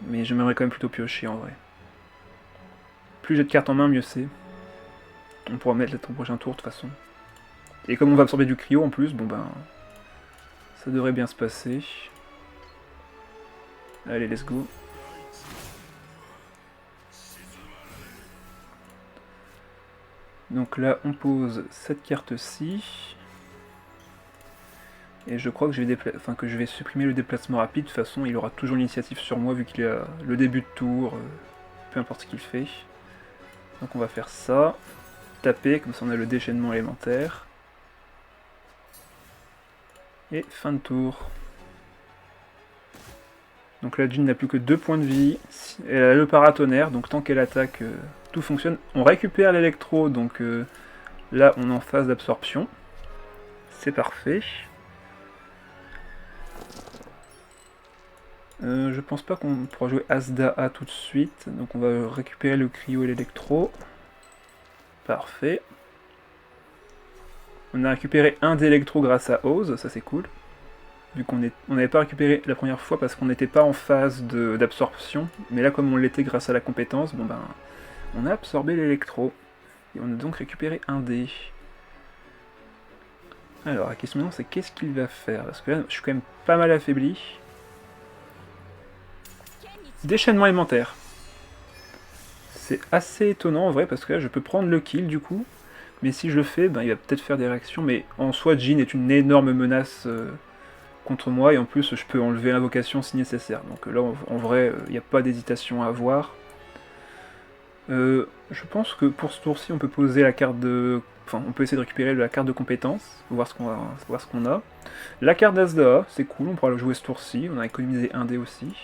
Mais j'aimerais quand même plutôt piocher en vrai. Plus j'ai de cartes en main, mieux c'est. On pourra mettre au prochain tour de toute façon. Et comme on va absorber du cryo en plus, bon ben... ça devrait bien se passer. Allez, let's go. Donc là, on pose cette carte-ci. Et je crois que je vais supprimer le déplacement rapide. De toute façon, il aura toujours l'initiative sur moi vu qu'il a le début de tour. Peu importe ce qu'il fait. Donc on va faire ça. Taper, comme ça on a le déchaînement élémentaire. Et fin de tour. Donc la Jean n'a plus que 2 points de vie. Elle a le paratonnerre, donc tant qu'elle attaque, tout fonctionne. On récupère l'électro, donc là on est en phase d'absorption. C'est parfait. Je pense pas qu'on pourra jouer Asda tout de suite, donc on va récupérer le cryo et l'électro. Parfait. On a récupéré un d'électro grâce à Oz, ça c'est cool. Vu qu'on n'avait pas récupéré la première fois parce qu'on n'était pas en phase d'absorption, mais là comme on l'était grâce à la compétence, bon ben on a absorbé l'électro. Et on a donc récupéré un dé. Alors la question maintenant c'est qu'est-ce qu'il va faire? Parce que là je suis quand même pas mal affaibli. Déchaînement élémentaire. C'est assez étonnant en vrai parce que là je peux prendre le kill du coup. Mais si je le fais, ben, il va peut-être faire des réactions. Mais en soi, Jean est une énorme menace contre moi. Et en plus, je peux enlever l'invocation si nécessaire. Donc là, en vrai, il n'y a pas d'hésitation à avoir. Je pense que pour ce tour-ci, on peut poser la carte de... Enfin, on peut essayer de récupérer la carte de compétence. Voir ce qu'on a. La carte d'Asda, c'est cool. On pourra le jouer ce tour-ci. On a économisé un dé aussi.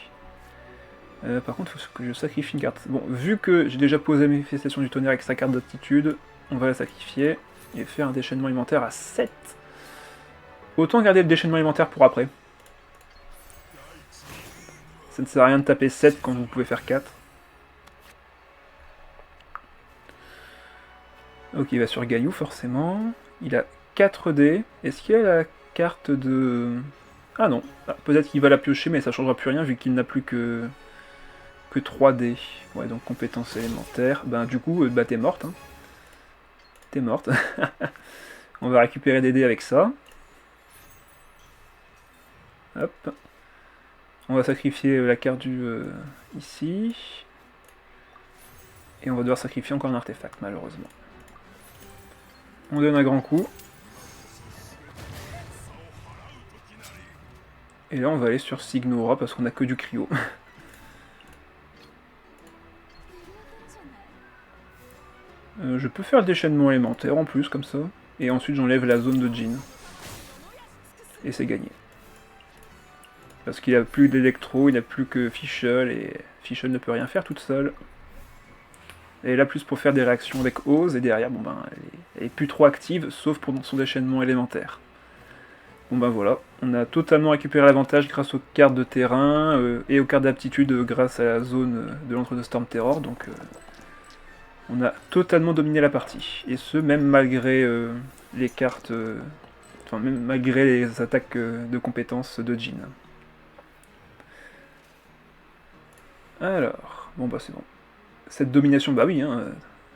Par contre, il faut que je sacrifie une carte. Bon, vu que j'ai déjà posé la manifestation du tonnerre avec sa carte d'aptitude, on va la sacrifier et faire un déchaînement alimentaire à 7. Autant garder le déchaînement alimentaire pour après. Ça ne sert à rien de taper 7 quand vous pouvez faire 4. Ok, il va sur Gaillou forcément. Il a 4 dés. Est-ce qu'il a la carte de... Ah non, peut-être qu'il va la piocher mais ça ne changera plus rien vu qu'il n'a plus que 3 dés. Ouais, donc compétence élémentaire. Ben du coup, bah t'es morte. Hein. T'es morte. On va récupérer des dés avec ça. Hop. On va sacrifier la carte du... ici. Et on va devoir sacrifier encore un artefact, malheureusement. On donne un grand coup. Et là, on va aller sur Signora parce qu'on a que du cryo. Je peux faire le déchaînement élémentaire en plus, comme ça. Et ensuite, j'enlève la zone de Jean. Et c'est gagné. Parce qu'il n'a plus d'électro, il n'a plus que Fischl, et Fischl ne peut rien faire toute seule. Elle est là plus pour faire des réactions avec Oz, et derrière, bon ben, elle est plus trop active, sauf pour son déchaînement élémentaire. Bon ben voilà, on a totalement récupéré l'avantage grâce aux cartes de terrain, et aux cartes d'aptitude grâce à la zone de l'entre-deux Storm Terror, donc On a totalement dominé la partie. Et ce, même malgré les cartes... enfin, même malgré les attaques de compétences de Jin. Alors... Bon bah c'est bon. Cette domination, bah oui, hein,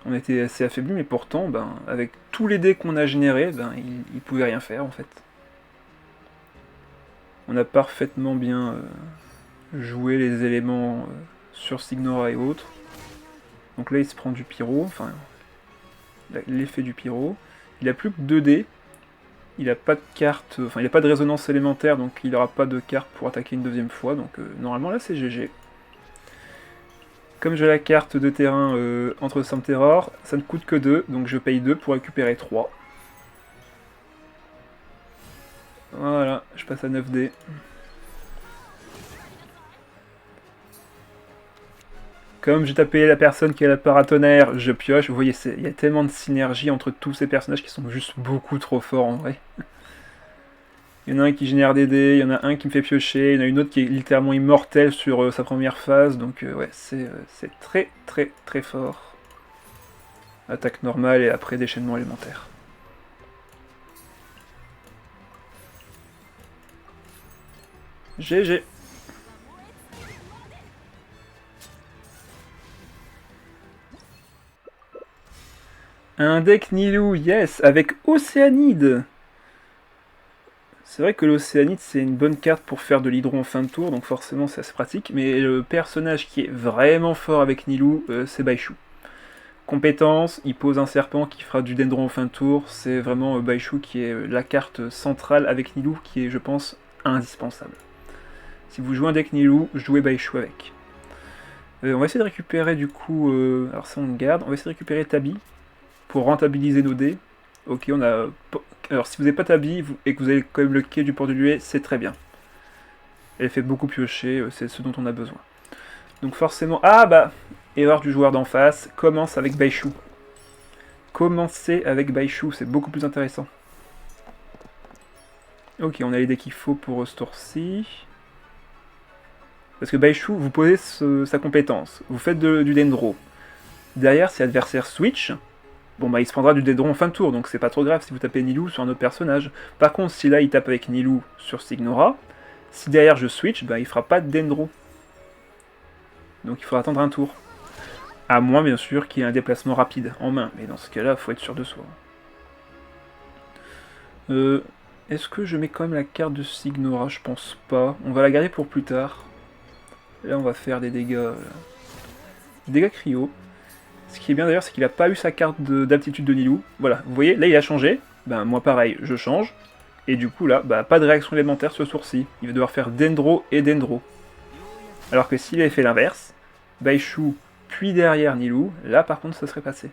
on était assez affaiblis, mais pourtant, ben, avec tous les dés qu'on a générés, ben, il pouvait rien faire en fait. On a parfaitement bien joué les éléments sur Signora et autres. Donc là, il se prend du pyro, enfin, l'effet du pyro. Il a plus que 2 dés. Il n'a pas de carte, enfin, il n'a pas de résonance élémentaire, donc il n'aura pas de carte pour attaquer une deuxième fois. Donc normalement, là, c'est GG. Comme j'ai la carte de terrain entre Terror, ça ne coûte que 2, donc je paye 2 pour récupérer 3. Voilà, je passe à 9D. Comme j'ai tapé la personne qui a la paratonnerre, je pioche. Vous voyez, il y a tellement de synergie entre tous ces personnages qui sont juste beaucoup trop forts en vrai. Il y en a un qui génère des dés, il y en a un qui me fait piocher, il y en a une autre qui est littéralement immortelle sur sa première phase, donc ouais, c'est très très très fort. Attaque normale et après déchaînement élémentaire. GG. Un deck Nilou, yes, avec Océanide. C'est vrai que l'Océanide, c'est une bonne carte pour faire de l'hydro en fin de tour, donc forcément c'est assez pratique, mais le personnage qui est vraiment fort avec Nilou, c'est Baishu. Compétence, il pose un serpent qui fera du Dendron en fin de tour, c'est vraiment Baishu qui est la carte centrale avec Nilou, qui est, je pense, indispensable. Si vous jouez un deck Nilou, jouez Baishu avec. On va essayer de récupérer du coup, alors ça on garde, on va essayer de récupérer Tabi, pour rentabiliser nos dés. Ok, on a... Alors si vous n'avez pas Tabi et que vous avez quand même le quai du port de l'UE, c'est très bien. Elle fait beaucoup piocher, c'est ce dont on a besoin. Donc forcément... Ah bah erreur du joueur d'en face, commence avec Baishu. Commencer avec Baishu, c'est beaucoup plus intéressant. Ok, on a les decks qu'il faut pour ce tour-ci. Parce que Baishu, vous posez sa compétence, vous faites du Dendro. Derrière, si l'adversaire switch, bon bah il se prendra du Dendron en fin de tour, donc c'est pas trop grave si vous tapez Nilou sur un autre personnage. Par contre, si là il tape avec Nilou sur Signora, si derrière je switch, bah il fera pas de Dendro. Donc il faudra attendre un tour. À moins bien sûr qu'il y ait un déplacement rapide en main, mais dans ce cas-là, faut être sûr de soi. Est-ce que je mets quand même la carte de Signora? Je pense pas. On va la garder pour plus tard. Là on va faire des dégâts... Des dégâts cryo. Ce qui est bien d'ailleurs, c'est qu'il n'a pas eu sa carte d'aptitude de Nilou. Voilà, vous voyez, là il a changé. Ben moi pareil, je change. Et du coup là, bah, pas de réaction élémentaire sur ce tour-ci. Il va devoir faire Dendro et Dendro. Alors que s'il avait fait l'inverse, Baishu puis derrière Nilou, là par contre ça serait passé.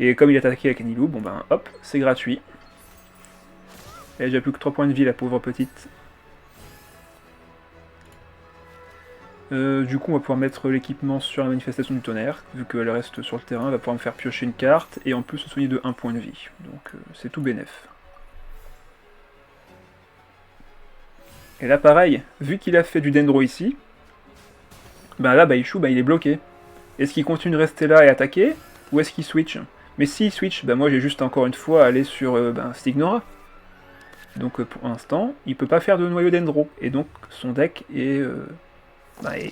Et comme il a attaqué avec Nilou, bon ben hop, c'est gratuit. Elle a déjà plus que 3 points de vie la pauvre petite. Du coup, on va pouvoir mettre l'équipement sur la manifestation du tonnerre, vu qu'elle reste sur le terrain, elle va pouvoir me faire piocher une carte, et en plus se soigner de 1 point de vie. Donc c'est tout bénef. Et là pareil, vu qu'il a fait du Dendro ici, ben là Baishu, ben, il est bloqué. Est-ce qu'il continue de rester là et attaquer, ou est-ce qu'il switch? Mais s'il switch, ben moi j'ai juste encore une fois à aller sur Stignora. Donc pour l'instant, il peut pas faire de noyau Dendro, et donc son deck est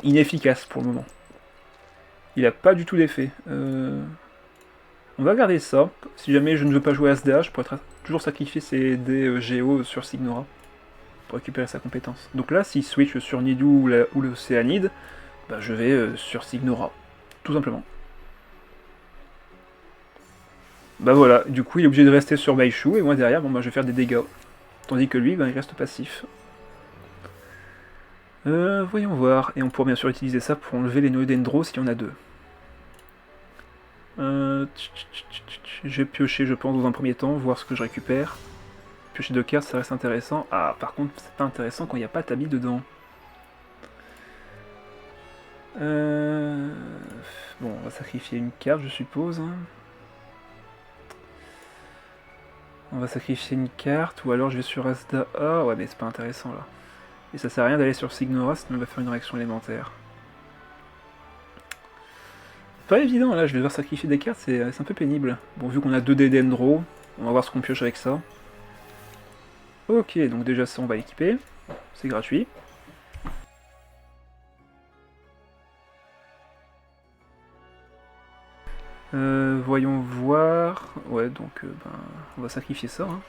inefficace pour le moment. Il a pas du tout d'effet. On va garder ça. Si jamais je ne veux pas jouer SDA, je pourrais toujours sacrifier ces dés Géo sur Signora pour récupérer sa compétence. Donc là, s'il switch sur Nidou ou l'Océanide, bah, je vais sur Signora. Tout simplement. Bah voilà, du coup il est obligé de rester sur Baishu, et moi derrière, bon, bah, je vais faire des dégâts. Tandis que lui, bah, il reste passif. Voyons voir. Et on pourra bien sûr utiliser ça pour enlever les noyaux Dendro s'il y en a deux. Je vais piocher, je pense, dans un premier temps, voir ce que je récupère. Piocher 2 cartes, ça reste intéressant. Ah, par contre, c'est pas intéressant quand il n'y a pas Tabi dedans. Bon, on va sacrifier une carte, je suppose. On va sacrifier une carte, ou alors je vais sur Asda. Ah, ouais, mais c'est pas intéressant là. Et ça sert à rien d'aller sur Signora, sinon on va faire une réaction élémentaire. pas évident, là, je vais devoir sacrifier des cartes, c'est un peu pénible. Bon, vu qu'on a 2 dés d'Endro, on va voir ce qu'on pioche avec ça. Ok, donc déjà ça, on va l'équiper. C'est gratuit. Voyons voir... Ouais, donc ben, on va sacrifier ça. Hein.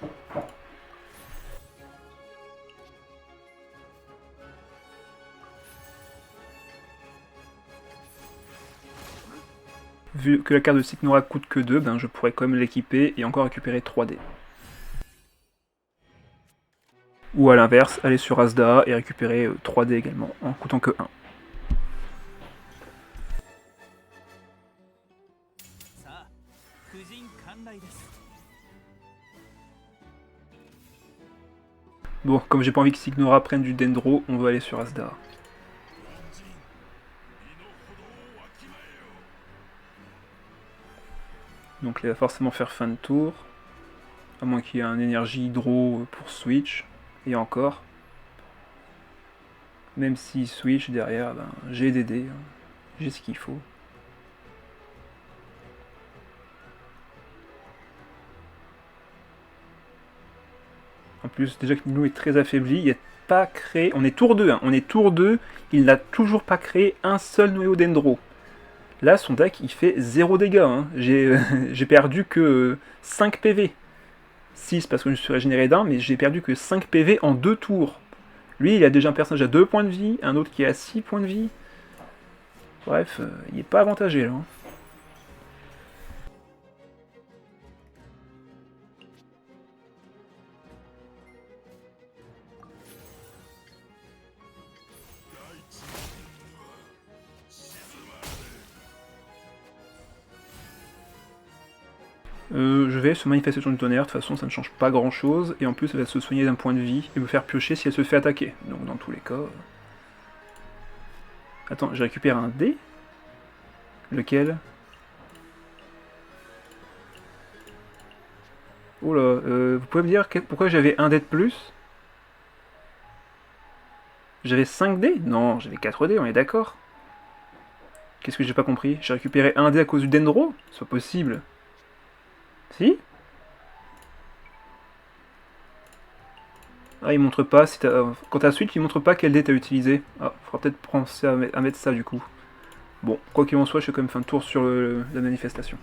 Vu que la carte de Signora coûte que 2, ben, je pourrais quand même l'équiper et encore récupérer 3 dés. Ou à l'inverse, aller sur Asda et récupérer 3 dés également, en coûtant que 1. Bon, comme j'ai pas envie que Signora prenne du Dendro, on va aller sur Asda. Donc il va forcément faire fin de tour. À moins qu'il y ait un énergie hydro pour switch. Et encore. Même s'il switch derrière, ben, j'ai des dés. Hein. J'ai ce qu'il faut. En plus, déjà que Nino est très affaibli, il n'a pas créé... On est tour 2, hein. On est tour 2, il n'a toujours pas créé un seul noyau Dendro. Là, son deck, il fait 0 dégâts. Hein. J'ai perdu que 5 PV. 6 parce que je me suis régénéré d'un, mais j'ai perdu que 5 PV en 2 tours. Lui, il a déjà un personnage à 2 points de vie, un autre qui est à 6 points de vie. Bref, il n'est pas avantagé là. Hein. Je vais sur Manifestation du Tonnerre, de toute façon ça ne change pas grand chose, et en plus elle va se soigner d'un point de vie et me faire piocher si elle se fait attaquer. Donc dans tous les cas... Attends, je récupère un dé. Lequel? Oh là, vous pouvez me dire pourquoi j'avais un dé de plus? J'avais 5 dés? Non, j'avais 4 dés, on est d'accord. Qu'est-ce que j'ai pas compris? J'ai récupéré un dé à cause du Dendro? C'est pas possible. Si? Ah, il montre pas, si quand t'as switch, il montre pas quel dé t'as utilisé. Ah, faudra peut-être penser à mettre ça du coup. Bon, quoi qu'il en soit, je fais quand même fin de tour sur la manifestation.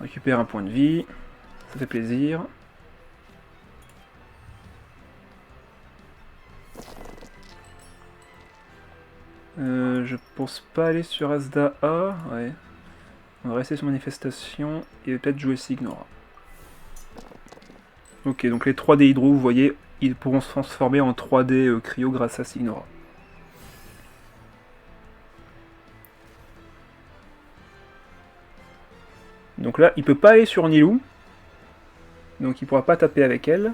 On récupère un point de vie, ça fait plaisir. Je pense pas aller sur Asda A, ouais. On va rester sur manifestation et peut-être jouer Signora. Ok, donc les 3D hydro, vous voyez, ils pourront se transformer en 3D cryo grâce à Signora. Donc là, il peut pas aller sur Nilou. Donc il pourra pas taper avec elle.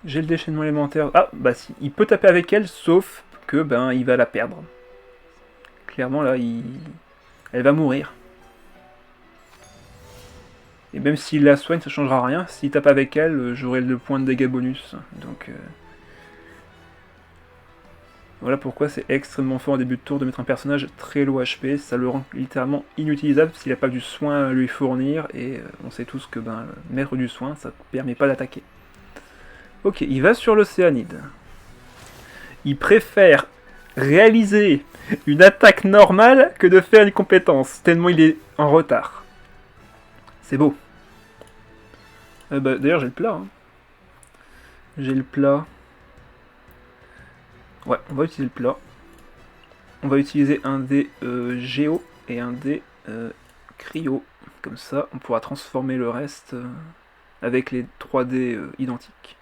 J'ai le déchaînement élémentaire. Ah, bah si, il peut taper avec elle, sauf que ben il va la perdre. Clairement là, elle va mourir. Et même s'il la soigne, ça changera rien. S'il tape avec elle, j'aurai le point de dégâts bonus. Donc voilà pourquoi c'est extrêmement fort en début de tour de mettre un personnage très low HP. Ça le rend littéralement inutilisable s'il n'a pas du soin à lui fournir. Et on sait tous que ben, mettre du soin, ça ne permet pas d'attaquer. Ok, il va sur l'Océanide. Il préfère réaliser une attaque normale que de faire une compétence, tellement il est en retard. C'est beau. Bah, d'ailleurs, j'ai le plat. Hein. J'ai le plat. Ouais, on va utiliser le plat. On va utiliser un dé géo et un dé cryo. Comme ça, on pourra transformer le reste avec les 3 dés identiques.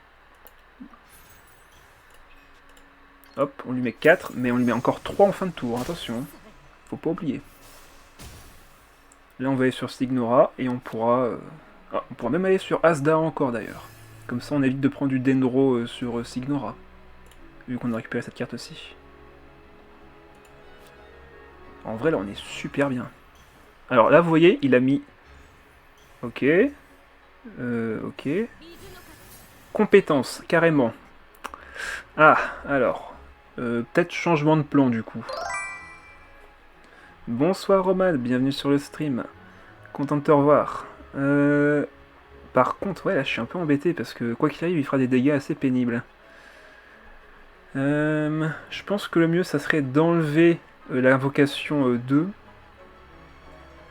Hop, on lui met 4, mais on lui met encore 3 en fin de tour, attention, faut pas oublier. Là on va aller sur Signora, et on pourra même aller sur Asda encore d'ailleurs. Comme ça on évite de prendre du Dendro sur Signora, vu qu'on a récupéré cette carte aussi. En vrai là on est super bien. Alors là vous voyez, il a mis... Ok. Ok. compétences, carrément. Ah, alors. Peut-être changement de plan, du coup. Bonsoir, Roman, bienvenue sur le stream. Content de te revoir. Par contre, ouais, là, je suis un peu embêté, parce que, quoi qu'il arrive, il fera des dégâts assez pénibles. Je pense que le mieux, ça serait d'enlever l'invocation 2.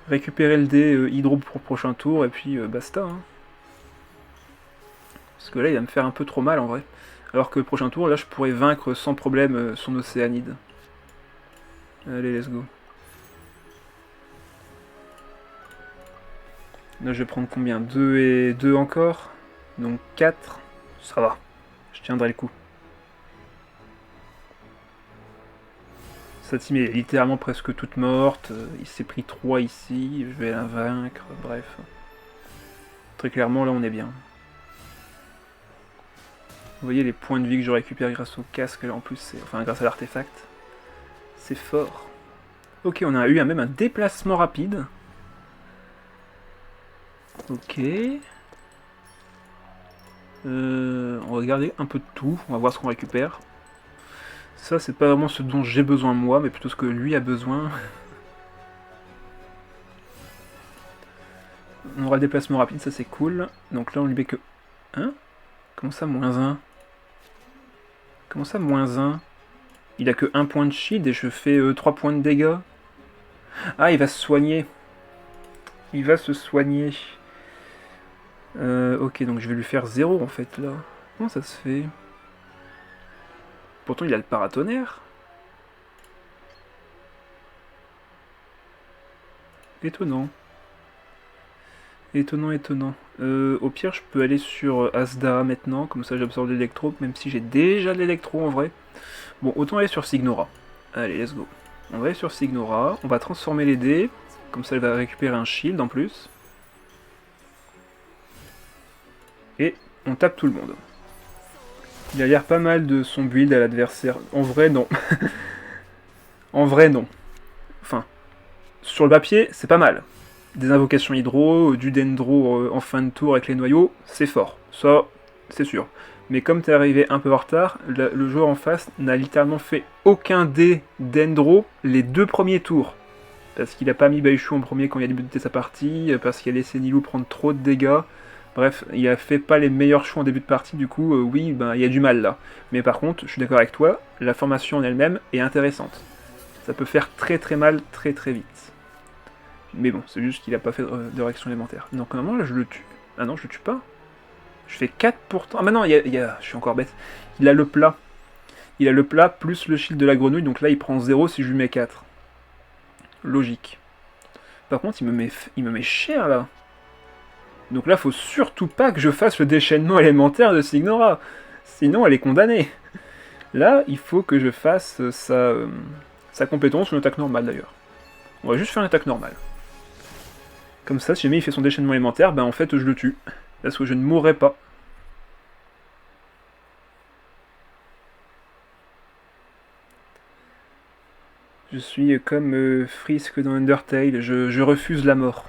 Récupérer le dé hydro pour le prochain tour, et puis basta. Hein. Parce que là, il va me faire un peu trop mal, en vrai. Alors que le prochain tour, là, je pourrais vaincre sans problème son océanide. Allez, let's go. Là, je vais prendre combien? 2 et 2 encore. Donc 4. Ça va. Je tiendrai le coup. Sa team est littéralement presque toute morte. Il s'est pris 3 ici. Je vais la vaincre. Bref. Très clairement, là, on est bien. Vous voyez les points de vie que je récupère grâce au casque, là, en plus, enfin grâce à l'artefact. C'est fort. Ok, on a eu même un déplacement rapide. Ok. On va regarder un peu de tout, on va voir ce qu'on récupère. Ça, c'est pas vraiment ce dont j'ai besoin moi, mais plutôt ce que lui a besoin. On aura le déplacement rapide, ça c'est cool. Donc là, on lui met que 1. Comment ça, moins 1? Comment ça, moins 1? Il a que 1 point de shield et je fais 3 points de dégâts. Ah, il va se soigner. Il va se soigner. Ok, donc je vais lui faire 0 en fait là. Comment ça se fait? Pourtant il a le paratonnerre. Étonnant. Étonnant, étonnant. Au pire, je peux aller sur Asda maintenant, comme ça j'absorbe l'électro, même si j'ai déjà l'électro en vrai. Bon, autant aller sur Signora. Allez, let's go. On va aller sur Signora, on va transformer les dés, comme ça elle va récupérer un shield en plus. Et on tape tout le monde. Il a l'air pas mal de son build à l'adversaire. En vrai, non. En vrai, non. Enfin, sur le papier, c'est pas mal. Des invocations hydro, du dendro en fin de tour avec les noyaux, c'est fort. Ça, c'est sûr. Mais comme t'es arrivé un peu en retard, le joueur en face n'a littéralement fait aucun dé dendro les 2 premiers tours. Parce qu'il a pas mis Baishu en premier quand il a débuté sa partie, parce qu'il a laissé Nilou prendre trop de dégâts. Bref, il a fait pas les meilleurs choix en début de partie, du coup, oui, ben, il y a du mal là. Mais par contre, je suis d'accord avec toi, la formation en elle-même est intéressante. Ça peut faire très très mal très très vite. Mais bon, c'est juste qu'il a pas fait de réaction élémentaire. Donc normalement, là, je le tue. Ah non, je le tue pas. Je fais 4 pourtant. Ah bah non, je suis encore bête. Il a le plat. Il a le plat plus le shield de la grenouille, donc là, il prend 0 si je lui mets 4. Logique. Par contre, il me met cher, là. Donc là, faut surtout pas que je fasse le déchaînement élémentaire de Signora. Sinon, elle est condamnée. Là, il faut que je fasse sa compétence, une attaque normale d'ailleurs. On va juste faire une attaque normale. Comme ça, si jamais il fait son déchaînement élémentaire, ben en fait, je le tue. Parce que je ne mourrai pas. Je suis comme Frisk dans Undertale, je refuse la mort.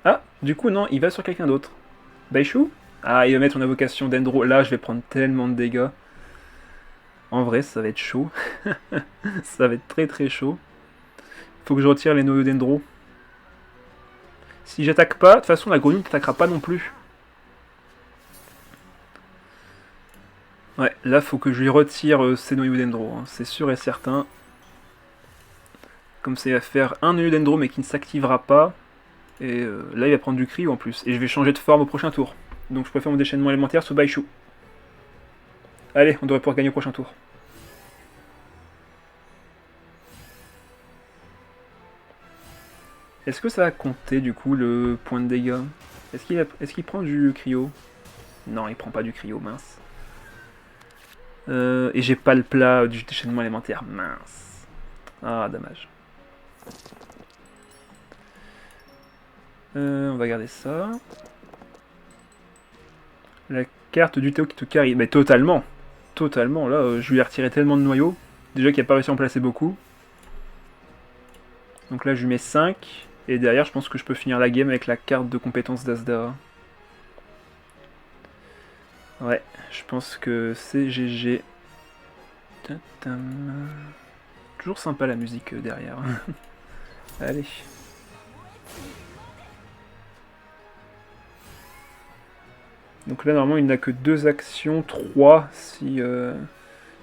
Ah, du coup, non, il va sur quelqu'un d'autre. Baishu? Ah, il va mettre une invocation d'Endro. Là, je vais prendre tellement de dégâts. En vrai, ça va être chaud. Ça va être très très chaud. Faut que je retire les noyaux d'Endro. Si j'attaque pas, de toute façon, la grenouille ne t'attaquera pas non plus. Ouais, là, faut que je lui retire ces noyaux d'Endro. Hein. C'est sûr et certain. Comme ça, il va faire un noyau d'Endro, mais qui ne s'activera pas. Et là, il va prendre du cryo en plus. Et je vais changer de forme au prochain tour. Donc je préfère mon déchaînement élémentaire sous Baishu. Allez, on devrait pouvoir gagner au prochain tour. Est-ce que ça va compter du coup le point de dégâts? Est-ce qu'il prend du cryo? Non, il prend pas du cryo, mince. Et j'ai pas le plat du déchaînement élémentaire, mince. Ah, dommage. On va garder ça. La carte du Théo qui te carry. Mais totalement. Totalement, là, je lui ai retiré tellement de noyaux. Déjà qu'il n'a pas réussi à en placer beaucoup. Donc là, je lui mets 5. Et derrière, je pense que je peux finir la game avec la carte de compétence d'Asda. Ouais, je pense que c'est GG. Tatam. Toujours sympa la musique derrière. Allez. Donc là, normalement, il n'a que 2 actions, 3 si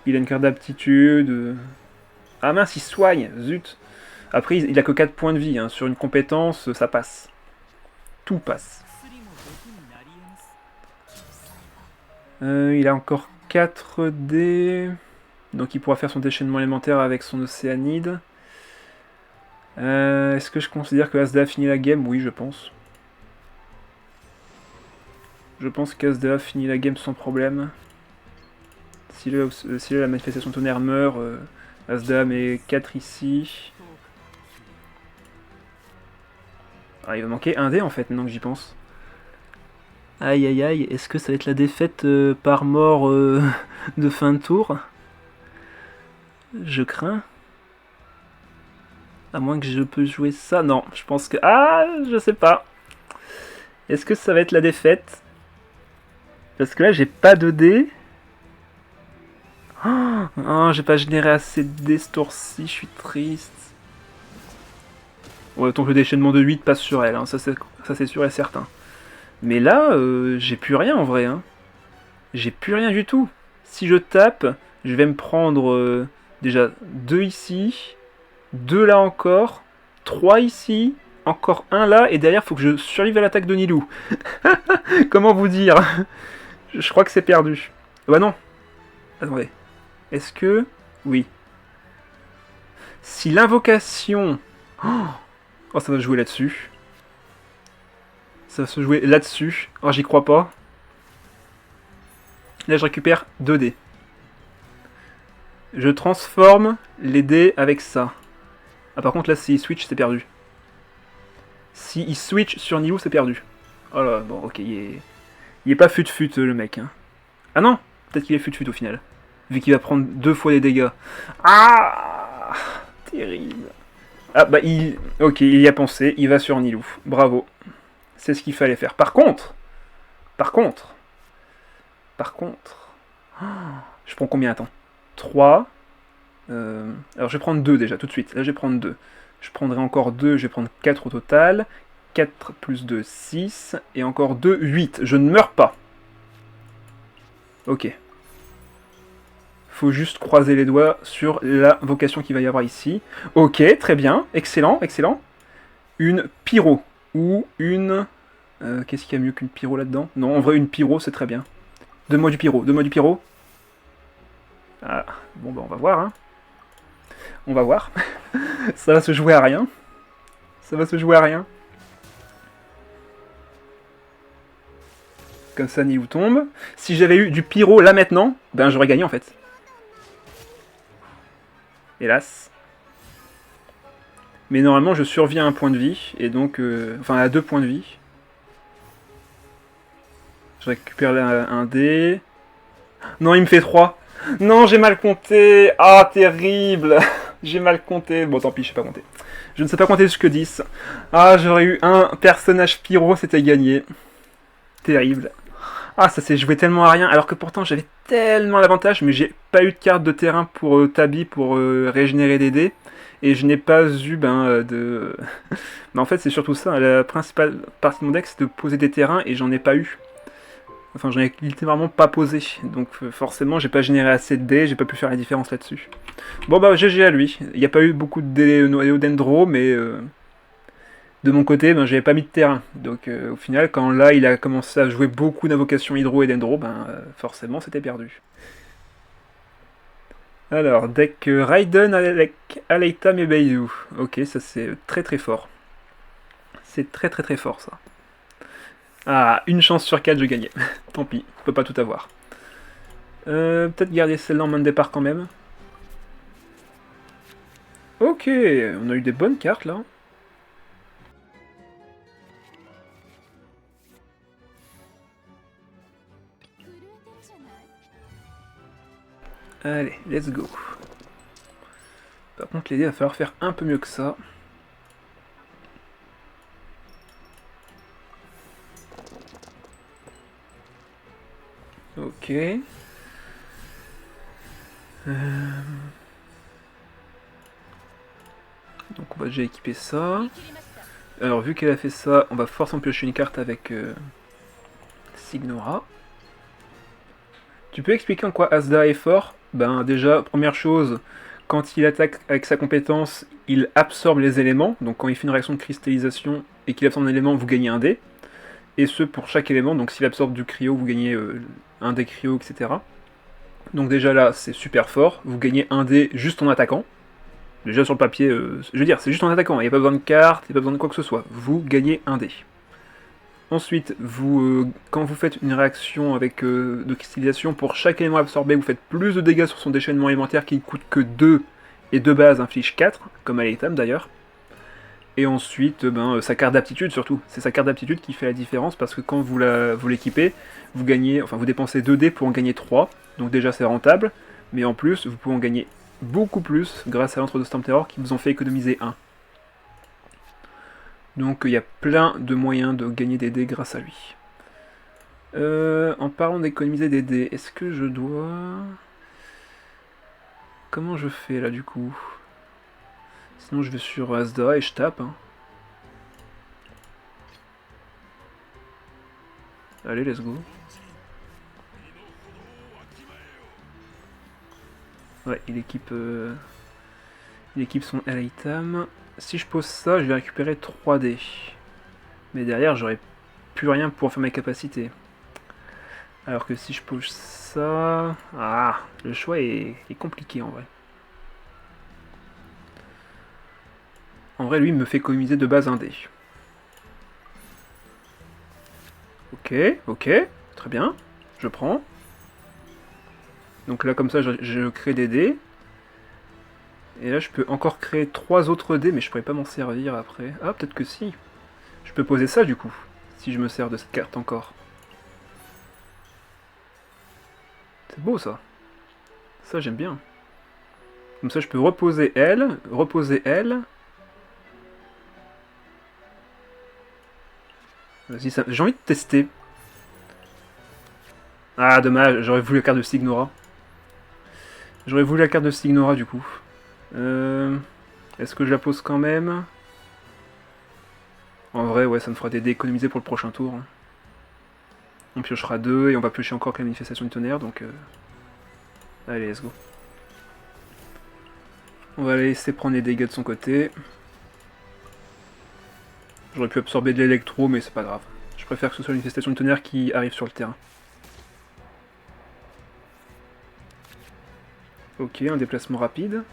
il a une carte d'aptitude. Ah mince, il soigne, zut. Après, il a que 4 points de vie. Hein. Sur une compétence, ça passe. Tout passe. Il a encore 4 dés. Donc il pourra faire son déchaînement élémentaire avec son océanide. Est-ce que je considère que Asda a fini la game? Oui, je pense. Je pense qu'Asda a fini la game sans problème. Si là, la manifestation tonnerre meurt, Asda met 4 ici. Ah, il va manquer un dé en fait, maintenant que j'y pense. Aïe aïe aïe, est-ce que ça va être la défaite par mort de fin de tour? Je crains. À moins que je peux jouer ça. Non, je pense que... Ah, je sais pas. Est-ce que ça va être la défaite? Parce que là, j'ai pas de dés. Oh, j'ai pas généré assez de dés ce tour-ci, je suis triste. Ouais, autant que le déchaînement de 8 passe sur elle, hein, ça c'est sûr et certain. Mais là, j'ai plus rien en vrai. Hein. J'ai plus rien du tout. Si je tape, je vais me prendre déjà 2 ici, 2 là encore, 3 ici, encore 1 là, et derrière, faut que je survive à l'attaque de Nilou. Comment vous dire? Je crois que c'est perdu. Bah non. Attendez. Est-ce que... Oui. Si l'invocation... Oh, ça va se jouer là-dessus. Ça va se jouer là-dessus. Oh, j'y crois pas. Là, je récupère 2 dés. Je transforme les dés avec ça. Ah, par contre, là, s'il switch, c'est perdu. S'il switch sur Nilou, c'est perdu. Oh là, bon, ok, il est pas fut-fut, le mec. Hein. Ah non, peut-être qu'il est fut-fut au final. Vu qu'il va prendre 2 fois des dégâts. Ah, terrible. Ah bah ok, il y a pensé, il va sur Nilou. Bravo. C'est ce qu'il fallait faire. Par contre... Je prends combien? Attends. 3. Alors je vais prendre 2 déjà, tout de suite. Là je vais prendre 2. Je prendrai encore 2, je vais prendre 4 au total. 4 plus 2, 6. Et encore 2, 8. Je ne meurs pas. Ok. Faut juste croiser les doigts sur la vocation qu'il va y avoir ici. Ok, très bien. Excellent, excellent. Une pyro. Ou une... Qu'est-ce qu'il y a mieux qu'une pyro là-dedans? Non, en vrai, une pyro, c'est très bien. Donne-moi du pyro, donne-moi du pyro. Ah, bon, bah on va voir, hein. On va voir. Ça va se jouer à rien. Ça va se jouer à rien. Comme ça, Nilou tombe. Si j'avais eu du pyro là maintenant, ben j'aurais gagné en fait. Hélas. Mais normalement, je survis à 1 point de vie, et donc... enfin, à 2 points de vie. Je récupère un dé. Non, il me fait 3. Non, j'ai mal compté. Ah, terrible. J'ai mal compté. Bon, tant pis, je sais pas compter. Je ne sais pas compter jusque 10. Ah, j'aurais eu un personnage pyro, c'était gagné. Terrible. Ah, ça s'est joué tellement à rien, alors que pourtant j'avais tellement l'avantage, mais j'ai pas eu de carte de terrain pour Tabi pour régénérer des dés. Et je n'ai pas eu de... Mais en fait, c'est surtout ça. La principale partie de mon deck, c'est de poser des terrains, et j'en ai pas eu. Enfin, j'en ai littéralement pas posé. Donc forcément, j'ai pas généré assez de dés, j'ai pas pu faire la différence là-dessus. Bon bah, GG à lui. Il n'y a pas eu beaucoup de dés noyaux dendro, mais... de mon côté, ben, j'avais pas mis de terrain. Donc au final, quand là, il a commencé à jouer beaucoup d'invocations hydro et dendro, ben, forcément, c'était perdu. Alors, deck Raiden avec Aleita Mebeyu. Ok, ça c'est très très fort. C'est très très très fort ça. Ah, une chance sur 4, je gagnais. Tant pis, on peut pas tout avoir. Peut-être garder celle-là en main de départ quand même. Ok, on a eu des bonnes cartes là. Allez, let's go. Par contre, les dés, il va falloir faire un peu mieux que ça. Ok. Ok. Donc on va déjà équiper ça. Alors vu qu'elle a fait ça, on va forcément piocher une carte avec Signora. Tu peux expliquer en quoi Asda est fort? Ben déjà, première chose, quand il attaque avec sa compétence, il absorbe les éléments. Donc quand il fait une réaction de cristallisation et qu'il absorbe un élément, vous gagnez un dé. Et ce pour chaque élément, donc s'il absorbe du cryo, vous gagnez un dé cryo, etc. Donc déjà là, c'est super fort. Vous gagnez un dé juste en attaquant. Déjà sur le papier, je veux dire, c'est juste en attaquant, il n'y a pas besoin de carte, il n'y a pas besoin de quoi que ce soit. Vous gagnez un dé. Ensuite, quand vous faites une réaction avec de cristallisation, pour chaque élément absorbé, vous faites plus de dégâts sur son déchaînement élémentaire qui ne coûte que 2, et de base inflige 4, comme à l'étame d'ailleurs. Et ensuite, sa carte d'aptitude surtout. C'est sa carte d'aptitude qui fait la différence, parce que quand vous l'équipez, vous dépensez 2 dés pour en gagner 3, donc déjà c'est rentable, mais en plus, vous pouvez en gagner beaucoup plus grâce à l'entre de Storm Terror qui vous en fait économiser 1. Donc il y a plein de moyens de gagner des dés grâce à lui. En parlant d'économiser des dés, est-ce que je dois... Comment je fais là du coup? Sinon je vais sur Asda et je tape. Hein. Allez, let's go. Ouais, il équipe son L-Item. Si je pose ça, je vais récupérer 3 dés. Mais derrière, j'aurai plus rien pour faire mes capacités. Alors que si je pose ça... Ah, le choix est compliqué en vrai. En vrai, lui, il me fait économiser de base un dé. Ok, ok, très bien. Je prends. Donc là, comme ça, je crée des dés. Et là, je peux encore créer 3 autres dés, mais je pourrais pas m'en servir après. Ah, peut-être que si. Je peux poser ça, du coup, si je me sers de cette carte encore. C'est beau, ça. Ça, j'aime bien. Comme ça, je peux reposer elle, reposer elle. Vas-y, j'ai envie de tester. Ah, dommage, j'aurais voulu la carte de Signora. J'aurais voulu la carte de Signora, du coup. Est-ce que je la pose quand même? En vrai, ouais, ça me fera des dés économisés pour le prochain tour. On piochera 2 et on va piocher encore avec la manifestation du tonnerre, donc... Allez, let's go. On va la laisser prendre les dégâts de son côté. J'aurais pu absorber de l'électro, mais c'est pas grave. Je préfère que ce soit une manifestation du tonnerre qui arrive sur le terrain. Ok, un déplacement rapide.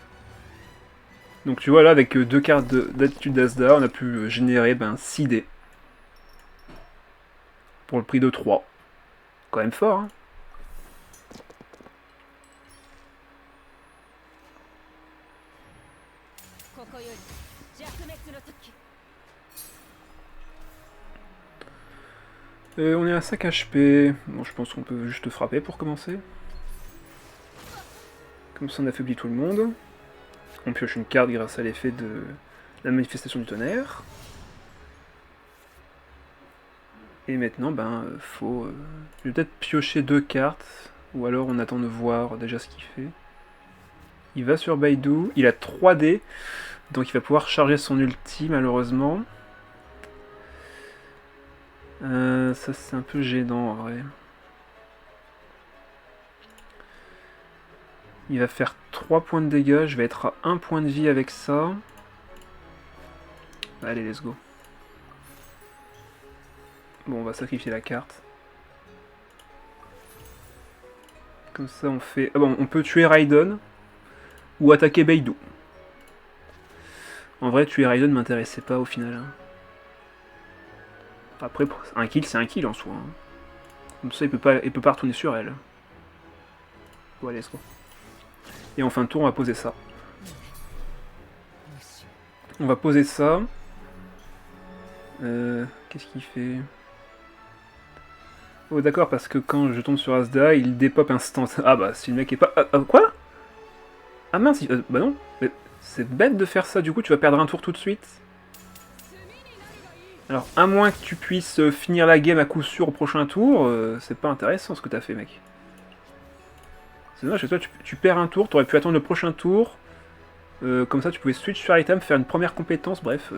Donc tu vois là, avec 2 cartes d'attitude d'Asda, on a pu générer 6 dés. Pour le prix de 3. Quand même fort, hein. On est à 5 HP. Bon, je pense qu'on peut juste frapper pour commencer. Comme ça, on affaiblit tout le monde. On pioche une carte grâce à l'effet de la manifestation du tonnerre. Et maintenant, faut... Je vais peut-être piocher 2 cartes. Ou alors on attend de voir déjà ce qu'il fait. Il va sur Baidu. Il a 3 dés. Donc il va pouvoir charger son ulti, malheureusement. Ça, c'est un peu gênant, en vrai. Il va faire 3 points de dégâts. Je vais être à 1 point de vie avec ça. Allez, let's go. Bon, on va sacrifier la carte. Comme ça, on fait... Ah bon, on peut tuer Raiden. Ou attaquer Baidu. En vrai, tuer Raiden m'intéressait pas au final. Hein. Après, un kill, c'est un kill en soi. Hein. Comme ça, il peut pas retourner sur elle. Bon, allez, let's go. Et en fin de tour, on va poser ça. On va poser ça. Qu'est-ce qu'il fait? Oh d'accord, parce que quand je tombe sur Asda, il dépop instant. Ah bah, si le mec est pas... quoi? Ah mince, bah non. Mais c'est bête de faire ça, du coup tu vas perdre un tour tout de suite. Alors, à moins que tu puisses finir la game à coup sûr au prochain tour, c'est pas intéressant ce que t'as fait, mec. C'est dommage que toi tu perds un tour, t'aurais pu attendre le prochain tour. Comme ça tu pouvais switch sur item, faire une première compétence, bref.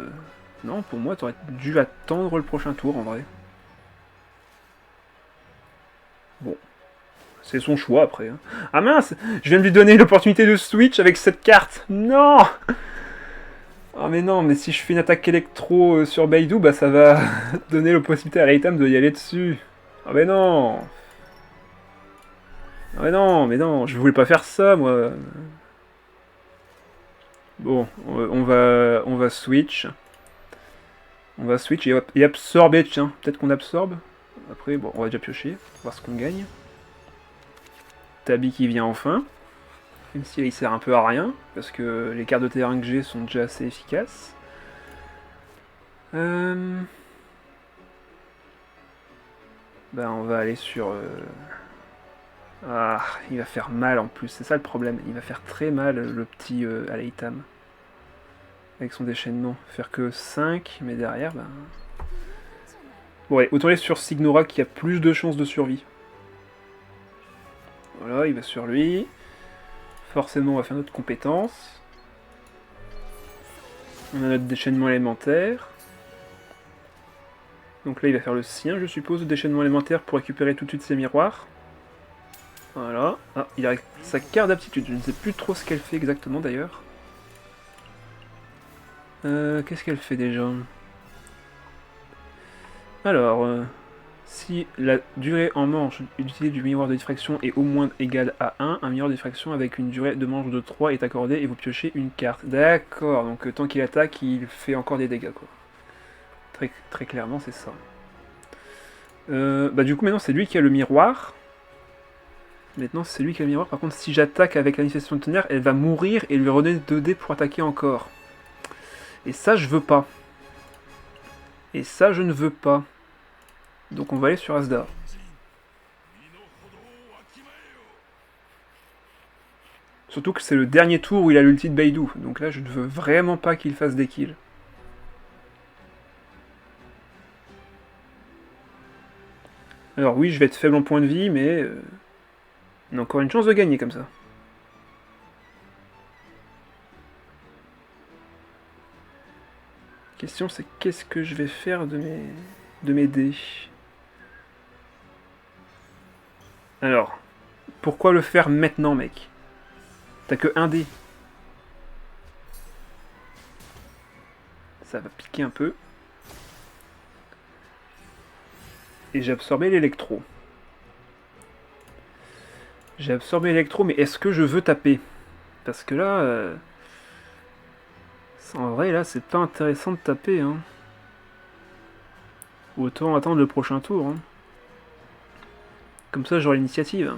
Non, pour moi t'aurais dû attendre le prochain tour en vrai. Bon. C'est son choix après. Hein. Ah mince, je viens de lui donner l'opportunité de switch avec cette carte. Non. Ah mais non, mais si je fais une attaque électro sur Beidou, bah ça va donner la possibilité à l'item de y aller dessus. Ah mais non. Ah mais non, je voulais pas faire ça moi. Bon, on va switch. On va switch et absorber, tiens. Peut-être qu'on absorbe. Après, bon, on va déjà piocher, voir ce qu'on gagne. Tabi qui vient enfin. Même si il sert un peu à rien, parce que les cartes de terrain que j'ai sont déjà assez efficaces. Ben on va aller sur... Ah, il va faire mal en plus, c'est ça le problème. Il va faire très mal le petit Aleitam. Avec son déchaînement. Faire que 5, mais derrière, ben... Bon, ouais, autant aller sur Signora qui a plus de chances de survie. Voilà, il va sur lui. Forcément, on va faire notre compétence. On a notre déchaînement élémentaire. Donc là, il va faire le sien, je suppose, le déchaînement élémentaire pour récupérer tout de suite ses miroirs. Voilà. Ah, il a sa carte d'aptitude. Je ne sais plus trop ce qu'elle fait exactement, d'ailleurs. Qu'est-ce qu'elle fait, déjà? Alors, si la durée en manche d'utilité du miroir de diffraction est au moins égale à 1, un miroir de diffraction avec une durée de manche de 3 est accordé et vous piochez une carte. D'accord, donc tant qu'il attaque, il fait encore des dégâts, quoi. Très clairement, c'est ça. Bah du coup, maintenant, c'est lui qui a le miroir. Maintenant, c'est lui qui a le miroir. Par contre, si j'attaque avec la manifestation de tonnerre, elle va mourir et lui redonner 2 dés pour attaquer encore. Et ça, je veux pas. Et ça, je ne veux pas. Donc on va aller sur Asda. Surtout que c'est le dernier tour où il a l'ulti de Beidou. Donc là, je ne veux vraiment pas qu'il fasse des kills. Alors oui, je vais être faible en point de vie, mais... on a encore une chance de gagner comme ça. La question, c'est qu'est-ce que je vais faire de mes dés. Alors, pourquoi le faire maintenant, mec? T'as que un dé. Ça va piquer un peu. Et j'ai absorbé l'électro. J'ai absorbé l'électro, mais est-ce que je veux taper? Parce que là... en vrai, là, c'est pas intéressant de taper, hein. Autant attendre le prochain tour, hein. Comme ça, j'aurai l'initiative.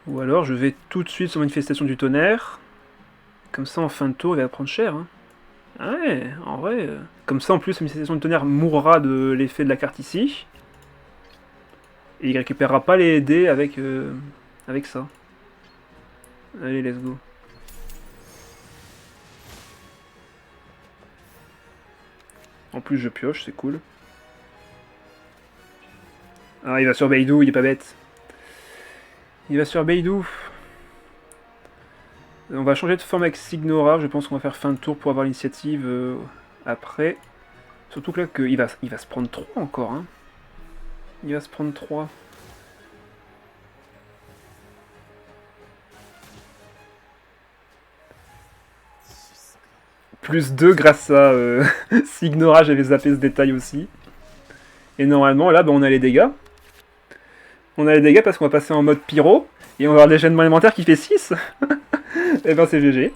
Ou alors, je vais tout de suite sur manifestation du tonnerre. Comme ça, en fin de tour, il va prendre cher, hein. Ah ouais, en vrai... Comme ça, en plus, la manifestation du tonnerre mourra de l'effet de la carte ici. Et il récupérera pas les dés avec ça. Allez, let's go. En plus, je pioche, c'est cool. Ah, il va sur Beidou, il est pas bête. Il va sur Beidou. On va changer de forme avec Signora. Je pense qu'on va faire fin de tour pour avoir l'initiative après. Surtout que là, il va se prendre 3 encore. Hein. Il va se prendre 3. Plus 2 grâce à Signora, j'avais zappé ce détail aussi. Et normalement, là, bah, on a les dégâts. On a les dégâts parce qu'on va passer en mode pyro. Et on va avoir le déchaînement élémentaire qui fait 6. Et ben c'est GG.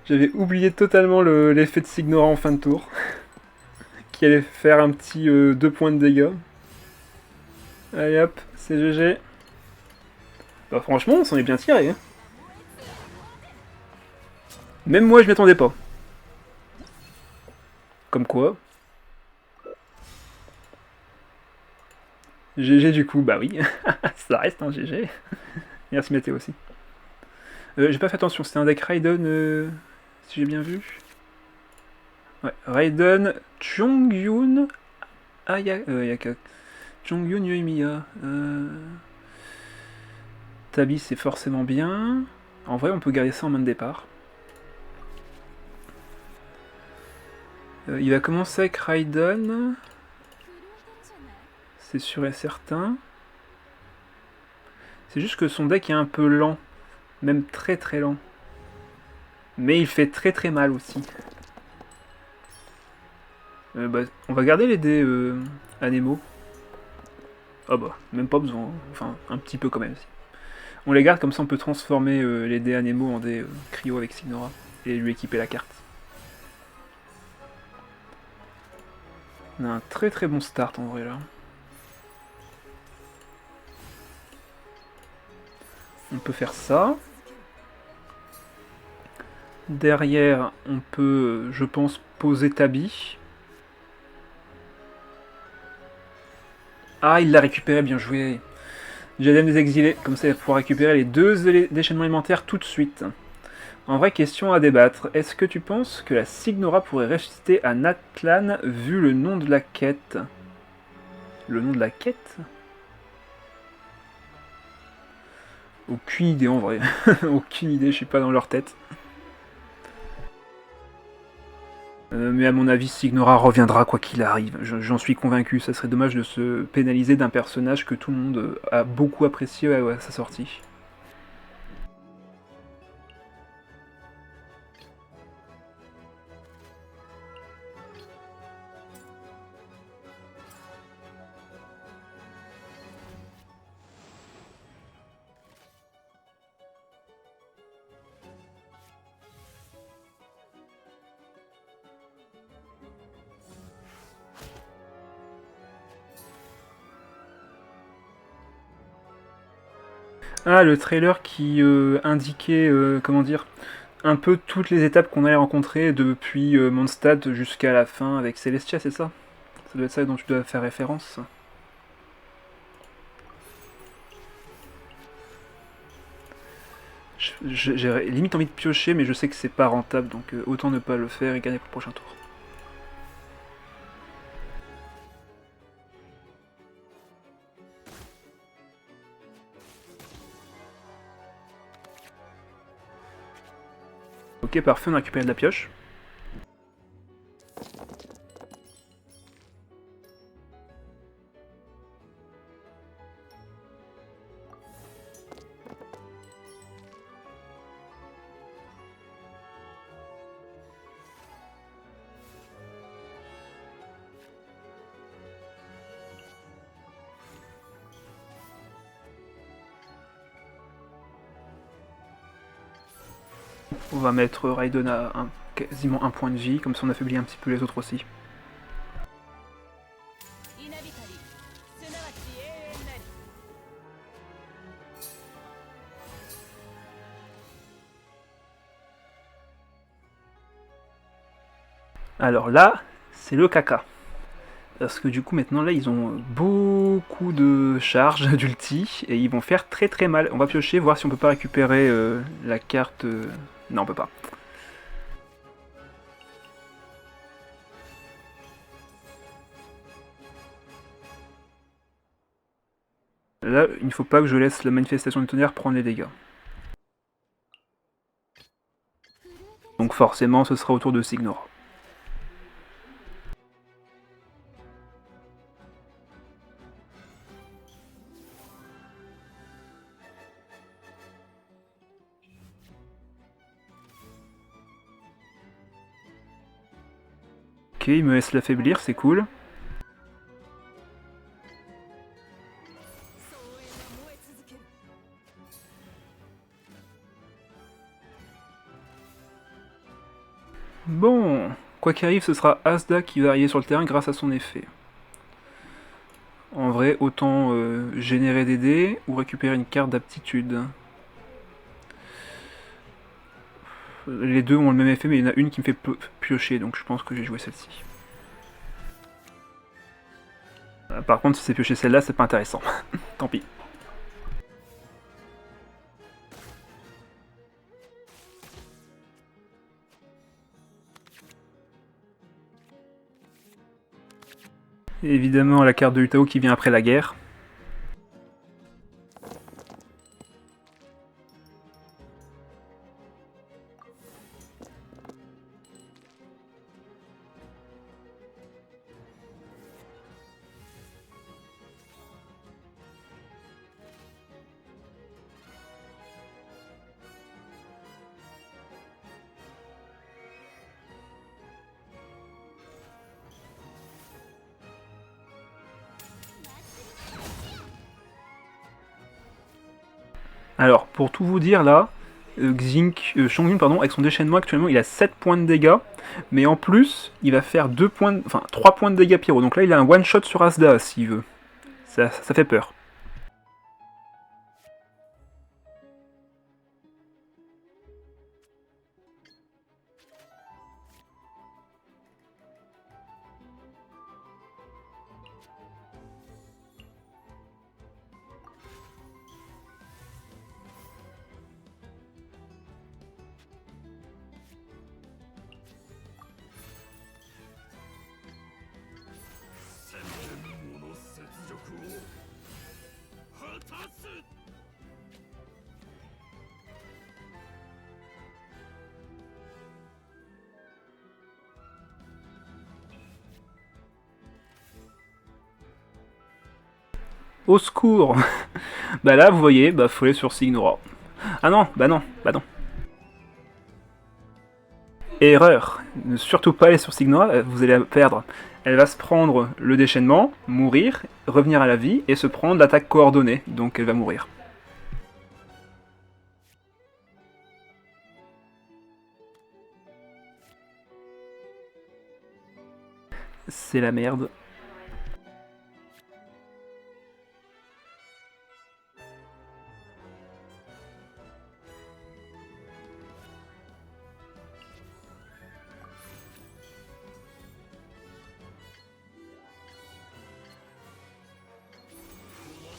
J'avais oublié totalement l'effet de Signora en fin de tour. Qui allait faire un petit 2 points de dégâts. Allez hop, c'est GG. Bah franchement, on s'en est bien tiré. Hein. Même moi, je m'y attendais pas. Comme quoi. GG du coup, bah oui. Ça reste un GG. Merci Mathéo aussi. J'ai pas fait attention, c'était un deck Raiden, si j'ai bien vu. Ouais, Raiden, Chongyun, Ayaka. Jonghyun Yoimiya. Tabi, c'est forcément bien. En vrai, on peut garder ça en main de départ. Il va commencer avec Raiden. C'est sûr et certain. C'est juste que son deck est un peu lent. Même très très lent. Mais il fait très très mal aussi. Bah, on va garder les dés Anemo. Ah bah, même pas besoin. Enfin, un petit peu quand même. On les garde, comme ça on peut transformer les dés Anemo en dés Cryo avec Signora. Et lui équiper la carte. On a un très très bon start en vrai là. On peut faire ça. Derrière, on peut, je pense, poser Tabi. Ah, il l'a récupéré, bien joué. Diadème des exilés, comme ça il va pouvoir récupérer les deux déchaînements élémentaires tout de suite. En vrai, question à débattre. Est-ce que tu penses que la Signora pourrait ressusciter à Natlan vu le nom de la quête? Le nom de la quête? Aucune idée en vrai. Aucune idée, je suis pas dans leur tête. Mais à mon avis, Signora reviendra quoi qu'il arrive. J'en suis convaincu. Ça serait dommage de se pénaliser d'un personnage que tout le monde a beaucoup apprécié à sa sortie. Ah, le trailer qui indiquait, comment dire, un peu toutes les étapes qu'on allait rencontrer depuis Mondstadt jusqu'à la fin avec Celestia, c'est ça? Ça doit être ça dont tu dois faire référence. J'ai limite envie de piocher, mais je sais que c'est pas rentable, donc autant ne pas le faire et gagner pour le prochain tour. Ok, parfait, on a récupéré de la pioche. On va mettre Raiden à quasiment un point de vie, comme ça on affaiblit un petit peu les autres aussi. Alors là, c'est le caca. Parce que du coup maintenant là ils ont beaucoup de charges d'ulti et ils vont faire très très mal. On va piocher, voir si on peut pas récupérer la carte... Non on peut pas. Là il ne faut pas que je laisse la manifestation du tonnerre prendre les dégâts. Donc forcément ce sera au tour de Signora. Ok, il me laisse l'affaiblir, c'est cool. Bon, quoi qu'il arrive, ce sera Asda qui va arriver sur le terrain grâce à son effet. En vrai, autant générer des dés ou récupérer une carte d'aptitude. Les deux ont le même effet, mais il y en a une qui me fait piocher, donc je pense que j'ai joué celle-ci. Par contre, si c'est piocher celle-là, c'est pas intéressant. Tant pis. Et évidemment la carte de Utao qui vient après la guerre. Alors, pour tout vous dire là, Chongyun, pardon, avec son déchaînement actuellement, il a 7 points de dégâts, mais en plus, il va faire 3 points de dégâts pyro. Donc là, il a un one-shot sur Asda, s'il veut. Ça fait peur. Au secours. Bah là, vous voyez, bah faut aller sur Signora. Ah non, bah non, bah non. Erreur. Ne surtout pas aller sur Signora, vous allez la perdre. Elle va se prendre le déchaînement, mourir, revenir à la vie et se prendre l'attaque coordonnée, donc elle va mourir. C'est la merde.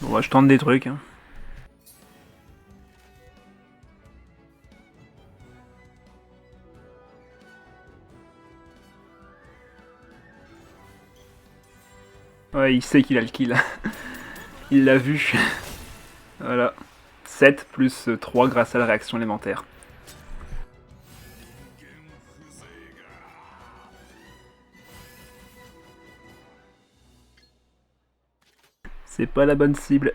Bon, moi je tente des trucs. Hein. Ouais, il sait qu'il a le kill. Il l'a vu. Voilà. 7 plus 3 grâce à la réaction élémentaire. C'est pas la bonne cible.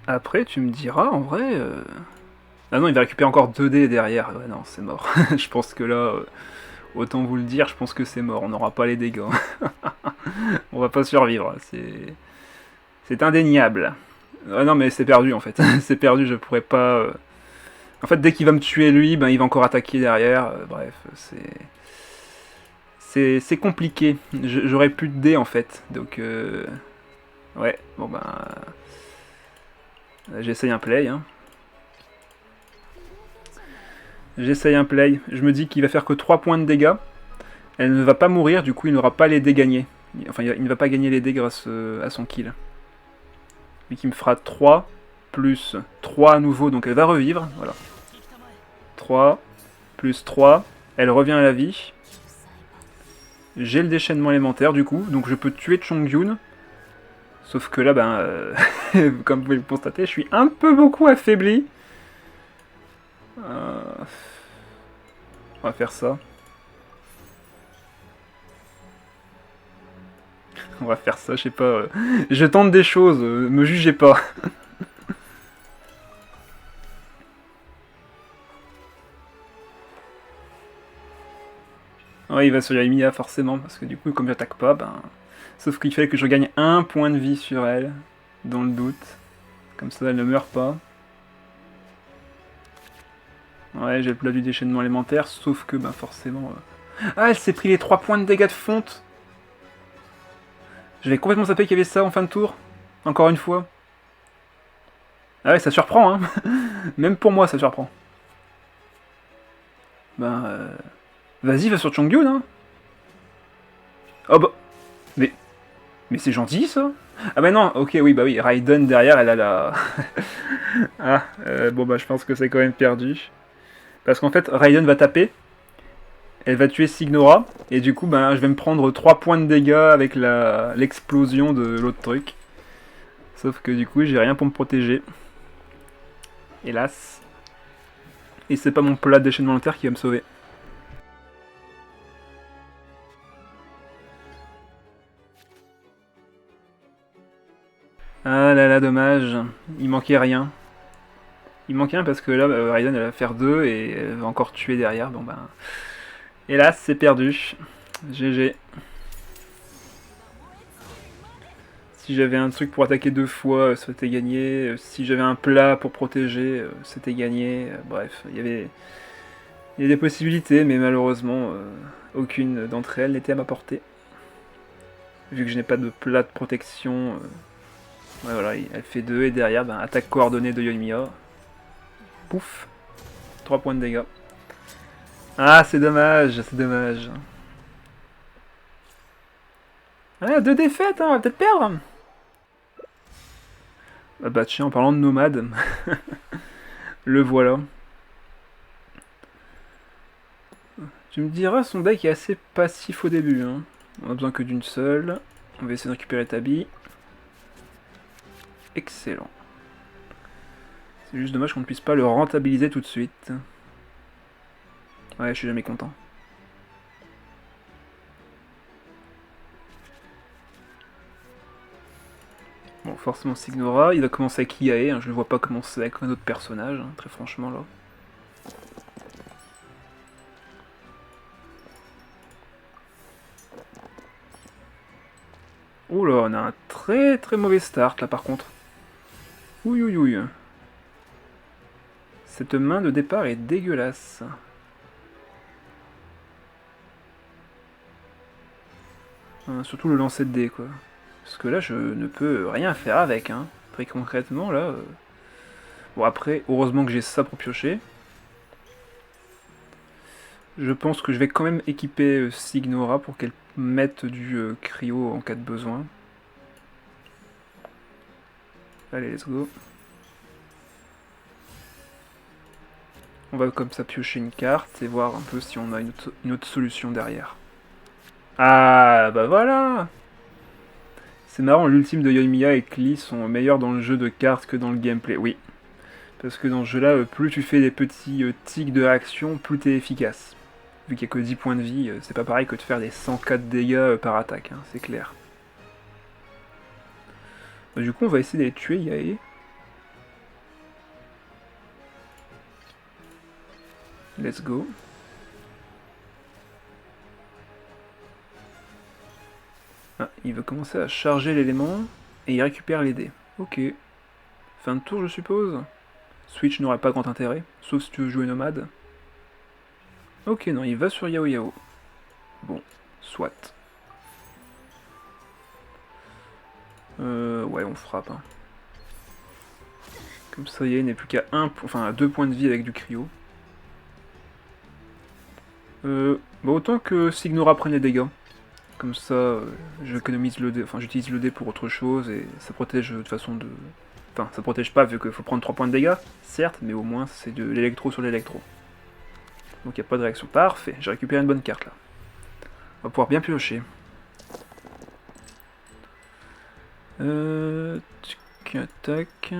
Après, tu me diras, en vrai... Ah non, il va récupérer encore 2 dés derrière. Ouais, non, c'est mort. Je pense que là, autant vous le dire, je pense que c'est mort. On n'aura pas les dégâts. On va pas survivre. C'est indéniable. Ah non, mais c'est perdu, en fait. C'est perdu, je pourrais pas... En fait, dès qu'il va me tuer, lui, ben, il va encore attaquer derrière. Bref, c'est compliqué. J'aurais plus de dés, en fait. Donc, ouais, bon ben... J'essaye un play, hein. J'essaye un play. Je me dis qu'il va faire que 3 points de dégâts. Elle ne va pas mourir, du coup il n'aura pas les dés gagnés. Enfin, il ne va pas gagner les dés grâce à son kill. Lui qui me fera 3, plus 3 à nouveau, donc elle va revivre. Voilà. 3, plus 3, elle revient à la vie. J'ai le déchaînement élémentaire du coup, donc je peux tuer Chongyun. Sauf que là, ben, comme vous pouvez le constater, je suis un peu beaucoup affaibli. On va faire ça. On va faire ça, je sais pas. Je tente des choses, me jugez pas. Ouais, il va sur Yamiya forcément, parce que du coup, comme j'attaque pas, ben... Sauf qu'il fallait que je gagne 1 point de vie sur elle, dans le doute. Comme ça, elle ne meurt pas. Ouais, j'ai le plat du déchaînement élémentaire, sauf que, ben forcément... Ah, elle s'est pris les 3 points de dégâts de fonte. J'avais complètement zappé qu'il y avait ça en fin de tour. Encore une fois. Ah ouais, ça surprend, hein. Même pour moi, ça surprend. Ben, vas-y, va sur Chongyun, hein. Oh bah... Mais c'est gentil ça. Ah bah non, ok, oui, bah oui, Raiden derrière, elle a la... ah, bon bah je pense que c'est quand même perdu. Parce qu'en fait, Raiden va taper, elle va tuer Signora, et du coup, bah, je vais me prendre 3 points de dégâts avec l'explosion de l'autre truc. Sauf que du coup, j'ai rien pour me protéger. Hélas. Et c'est pas mon plat de déchaînement volontaire qui va me sauver. Ah là là, dommage. Il manquait rien. Il manquait rien parce que là, Raiden elle va faire 2 et elle va encore tuer derrière. Bon ben. Hélas, c'est perdu. GG. Si j'avais un truc pour attaquer 2 fois, c'était gagné. Si j'avais un plat pour protéger, c'était gagné. Bref, il y a des possibilités, mais malheureusement, aucune d'entre elles n'était à ma portée. Vu que je n'ai pas de plat de protection, ouais, voilà, elle fait 2 et derrière, ben, attaque coordonnée de Yoimiya. Pouf, 3 points de dégâts. Ah, c'est dommage, c'est dommage. Ah, 2 défaites, hein, on va peut-être perdre. Ah bah tiens, en parlant de nomade, le voilà. Tu me diras, son deck est assez passif au début. Hein. On a besoin que d'une seule. On va essayer de récupérer Tabi. Excellent. C'est juste dommage qu'on ne puisse pas le rentabiliser tout de suite. Ouais, je suis jamais content. Bon, forcément Signora, il va commencer avec Iae, hein. Je ne vois pas commencer avec un autre personnage, hein, très franchement là. Oh là, on a un très très mauvais start là par contre. Ouïe ouïe ouïe. Cette main de départ est dégueulasse. Surtout le lancer de dés quoi. Parce que là je ne peux rien faire avec, hein. Très concrètement là. Bon après, heureusement que j'ai ça pour piocher. Je pense que je vais quand même équiper Signora pour qu'elle mette du cryo en cas de besoin. Allez, let's go. On va comme ça piocher une carte et voir un peu si on a une autre solution derrière. Ah, bah voilà. C'est marrant, l'ultime de Yoimiya et Klee sont meilleurs dans le jeu de cartes que dans le gameplay. Oui, parce que dans ce jeu-là, plus tu fais des petits tics de réaction, plus t'es efficace. Vu qu'il n'y a que 10 points de vie, c'est pas pareil que de faire des 104 dégâts par attaque, hein, c'est clair. Bah, du coup, on va essayer d'aller tuer Yae. Let's go. Ah, il veut commencer à charger l'élément, et il récupère les dés. Ok. Fin de tour, je suppose. Switch n'aurait pas grand intérêt, sauf si tu veux jouer nomade. Ok, non, il va sur Yao Yao. Bon, soit. Ouais, on frappe. Hein. Comme ça, Yae n'est plus qu'à à 2 points de vie avec du cryo. Bah autant que Signora prenne les dégâts. Comme ça, j'économise le dé, enfin j'utilise le dé pour autre chose et ça protège de façon de... Enfin, ça protège pas vu qu'il faut prendre 3 points de dégâts, certes, mais au moins c'est de l'électro sur l'électro. Donc il n'y a pas de réaction. Parfait, j'ai récupéré une bonne carte là. On va pouvoir bien piocher. Attaque.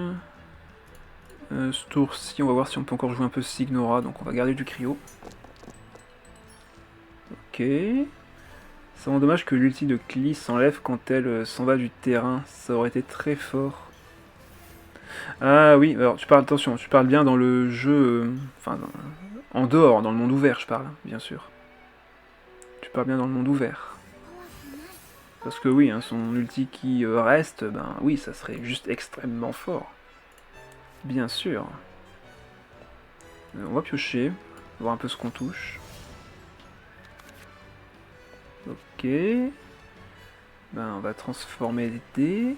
Ce tour-ci, on va voir si on peut encore jouer un peu Signora, donc on va garder du cryo. Ok. C'est vraiment dommage que l'ulti de Klee s'enlève quand elle s'en va du terrain, ça aurait été très fort. Ah oui, alors tu parles, attention, tu parles bien dans le jeu, enfin, en dehors, dans le monde ouvert je parle, bien sûr. Tu parles bien dans le monde ouvert. Parce que oui, hein, son ulti qui reste, ben oui, ça serait juste extrêmement fort. Bien sûr. On va piocher, voir un peu ce qu'on touche. Ok. Ben on va transformer les dés.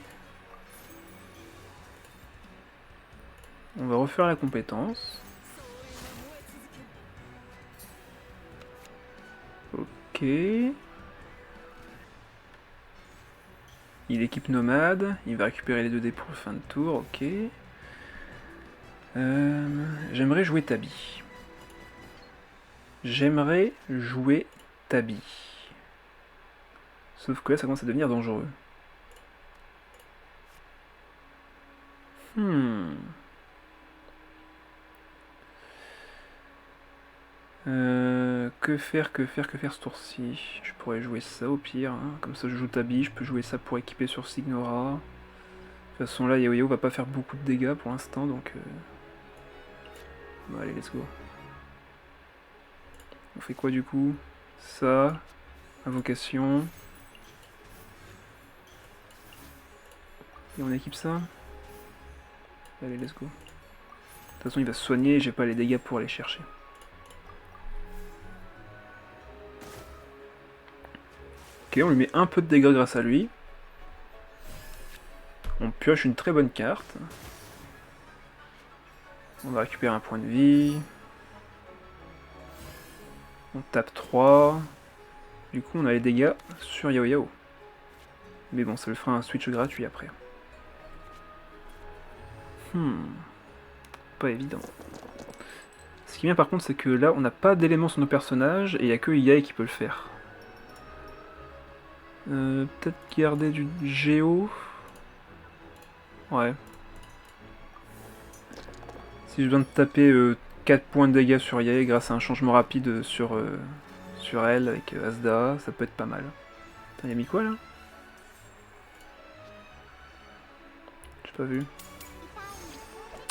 On va refaire la compétence. Ok. Il équipe nomade, il va récupérer les 2 dés pour le fin de tour, ok. J'aimerais jouer Tabi. Sauf que là, ça commence à devenir dangereux. Que faire ce tour-ci? Je pourrais jouer ça au pire, hein. Comme ça je joue Tabi, je peux jouer ça pour équiper sur Signora. De toute façon là, Yao Yao va pas faire beaucoup de dégâts pour l'instant, donc... Bon, allez, let's go. On fait quoi du coup? Ça, invocation. Et on équipe ça. Allez, let's go. De toute façon il va se soigner et j'ai pas les dégâts pour aller chercher. Ok, on lui met un peu de dégâts grâce à lui. On pioche une très bonne carte. On va récupérer un point de vie. On tape 3. Du coup, on a les dégâts sur Yao Yao. Mais bon, ça le fera un switch gratuit après. Pas évident. Ce qui est bien par contre, c'est que là, on n'a pas d'éléments sur nos personnages et il n'y a que Yae qui peut le faire. Peut-être garder du géo. Ouais. Si j'ai besoin de taper 4 points de dégâts sur Yae grâce à un changement rapide sur elle avec Asda, ça peut être pas mal. Attends, il a mis quoi là? J'ai pas vu.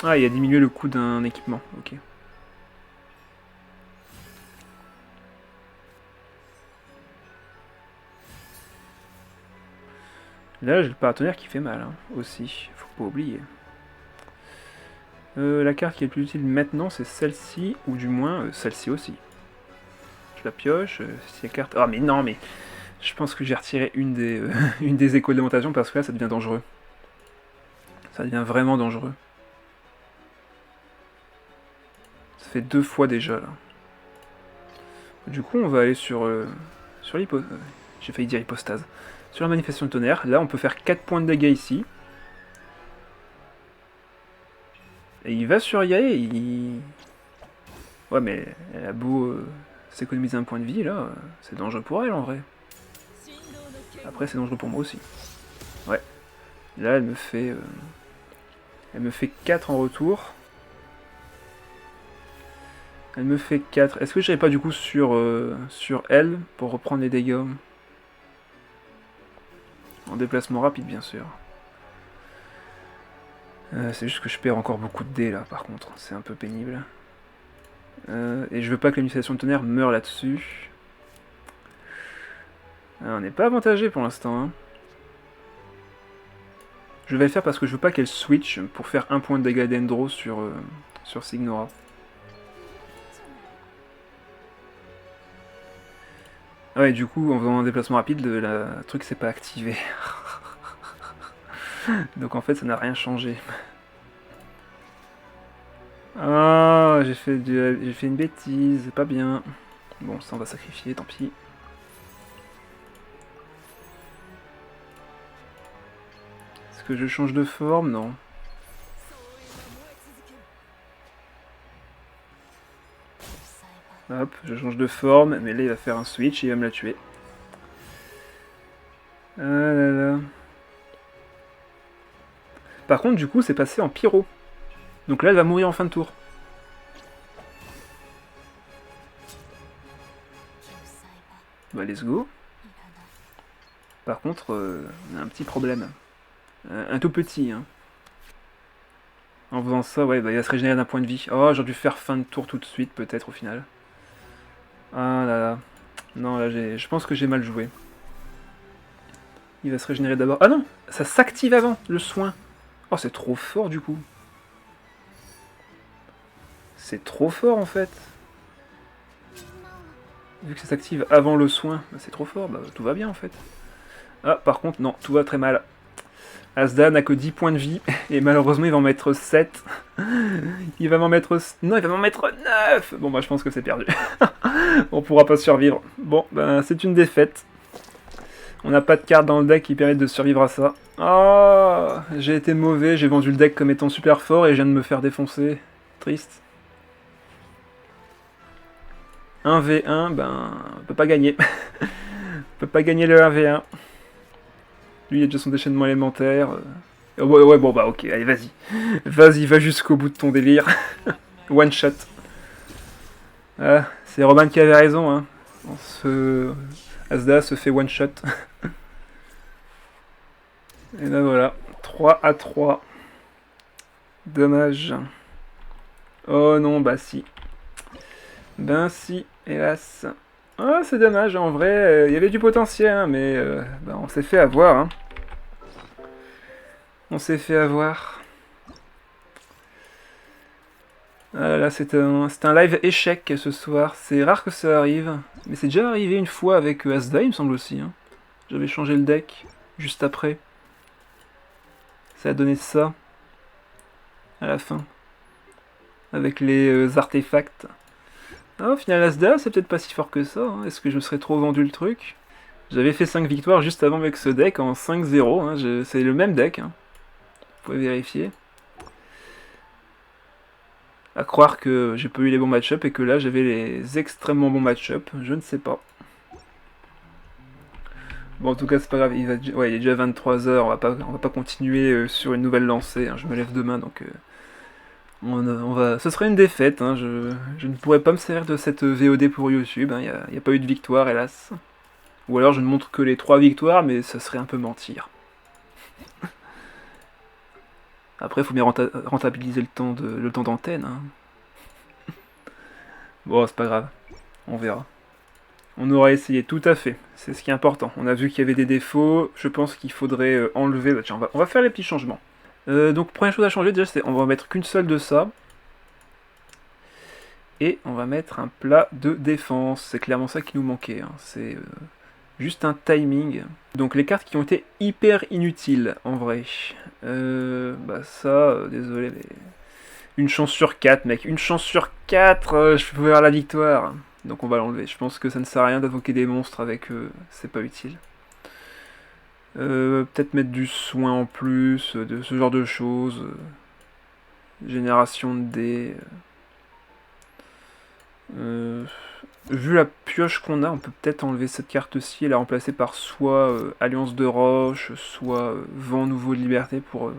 Ah, il a diminué le coût d'un équipement, ok. Là, j'ai le partenaire qui fait mal, hein, aussi, faut pas oublier. La carte qui est le plus utile maintenant, c'est celle-ci, ou du moins celle-ci aussi. Je la pioche, si la carte... Ah mais non, mais... Je pense que j'ai retiré une des échos d'alimentation parce que là, ça devient dangereux. Ça devient vraiment dangereux. Ça fait 2 fois déjà, là. Du coup, on va aller sur l'hypostase. J'ai failli dire hypostase. Sur la manifestation de tonnerre, là, on peut faire 4 points de dégâts ici. Et il va sur Yae, Ouais, mais elle a beau s'économiser un point de vie, là, c'est dangereux pour elle, en vrai. Après, c'est dangereux pour moi aussi. Ouais. Là, elle me fait 4 en retour. Elle me fait 4. Est-ce que j'irai pas du coup sur elle pour reprendre les dégâts? En déplacement rapide, bien sûr. C'est juste que je perds encore beaucoup de dés là, par contre. C'est un peu pénible. Et je veux pas que l'administration de tonnerre meure là-dessus. On n'est pas avantagé pour l'instant. Hein. Je vais le faire parce que je veux pas qu'elle switch pour faire un point de dégâts d'Endro sur Signora. Ouais, du coup, en faisant un déplacement rapide, le truc s'est pas activé. Donc en fait, ça n'a rien changé. Ah, j'ai fait une bêtise, c'est pas bien. Bon, ça on va sacrifier, tant pis. Est-ce que je change de forme? Non. Hop, je change de forme, mais là il va faire un switch et il va me la tuer. Ah là là. Par contre, du coup, c'est passé en pyro. Donc là, elle va mourir en fin de tour. Bah, let's go. Par contre, on a un petit problème. Un tout petit, hein. En faisant ça, ouais, bah, il va se régénérer d'un point de vie. Oh, j'aurais dû faire fin de tour tout de suite, peut-être, au final. Ah là là. Non, là, je pense que j'ai mal joué. Il va se régénérer d'abord. Ah non, ça s'active avant, le soin. Oh, c'est trop fort, du coup. C'est trop fort, en fait. Vu que ça s'active avant le soin, bah, c'est trop fort. Bah, tout va bien, en fait. Ah, par contre, non, tout va très mal. Asda n'a que 10 points de vie, et malheureusement, il va en mettre 7. Il va m'en mettre... Non, il va m'en mettre 9. Bon, bah, je pense que c'est perdu. On pourra pas survivre. Bon, ben, c'est une défaite. On n'a pas de cartes dans le deck qui permettent de survivre à ça. Oh, j'ai été mauvais, j'ai vendu le deck comme étant super fort et je viens de me faire défoncer. Triste. 1v1, ben, on peut pas gagner. On peut pas gagner le 1v1. Lui, il a déjà son déchaînement élémentaire. Ouais, bon, bah ok, allez, vas-y. Vas-y, va jusqu'au bout de ton délire. One shot. Ah, c'est Roman qui avait raison, hein. Asda se fait one shot. Et ben voilà, 3-3. Dommage. Oh non, bah si. Ben si, hélas. Ah, c'est dommage, en vrai, il y avait du potentiel, hein, mais bah, on s'est fait avoir. Hein. On s'est fait avoir. Ah là là, c'est un live échec ce soir. C'est rare que ça arrive. Mais c'est déjà arrivé une fois avec Asda, il me semble aussi. Hein. J'avais changé le deck juste après. Ça a donné ça. À la fin. Avec les artefacts. Ah, au final, Asda, c'est peut-être pas si fort que ça. Hein. Est-ce que je me serais trop vendu le truc? J'avais fait 5 victoires juste avant avec ce deck en 5-0. Hein. C'est le même deck. Hein. Vous pouvez vérifier. À croire que j'ai pas eu les bons match-up et que là j'avais les extrêmement bons match-up. Je ne sais pas. Bon, en tout cas, c'est pas grave. Il est déjà 23h. On va pas continuer sur une nouvelle lancée. Hein. Je me lève demain donc. Ce serait une défaite, hein. Je ne pourrais pas me servir de cette VOD pour YouTube, il n'y a pas eu de victoire, hélas. Ou alors je ne montre que les 3 victoires, mais ça serait un peu mentir. Après, il faut bien rentabiliser le temps d'antenne. Hein. Bon, c'est pas grave, on verra. On aura essayé, tout à fait, c'est ce qui est important. On a vu qu'il y avait des défauts, je pense qu'il faudrait enlever... Bah, tiens, on va faire les petits changements. Donc première chose à changer déjà, c'est on va mettre qu'une seule de ça. Et on va mettre un plat de défense. C'est clairement ça qui nous manquait. Hein. C'est juste un timing. Donc les cartes qui ont été hyper inutiles en vrai. Bah ça, désolé mais... Une chance sur 4 mec. Une chance sur 4, je peux avoir la victoire. Donc on va l'enlever. Je pense que ça ne sert à rien d'invoquer des monstres avec eux. C'est pas utile. Peut-être mettre du soin en plus, de ce genre de choses. Génération de dés. Vu la pioche qu'on a, on peut peut-être enlever cette carte-ci et la remplacer par soit Alliance de Roche, soit Vent Nouveau de Liberté pour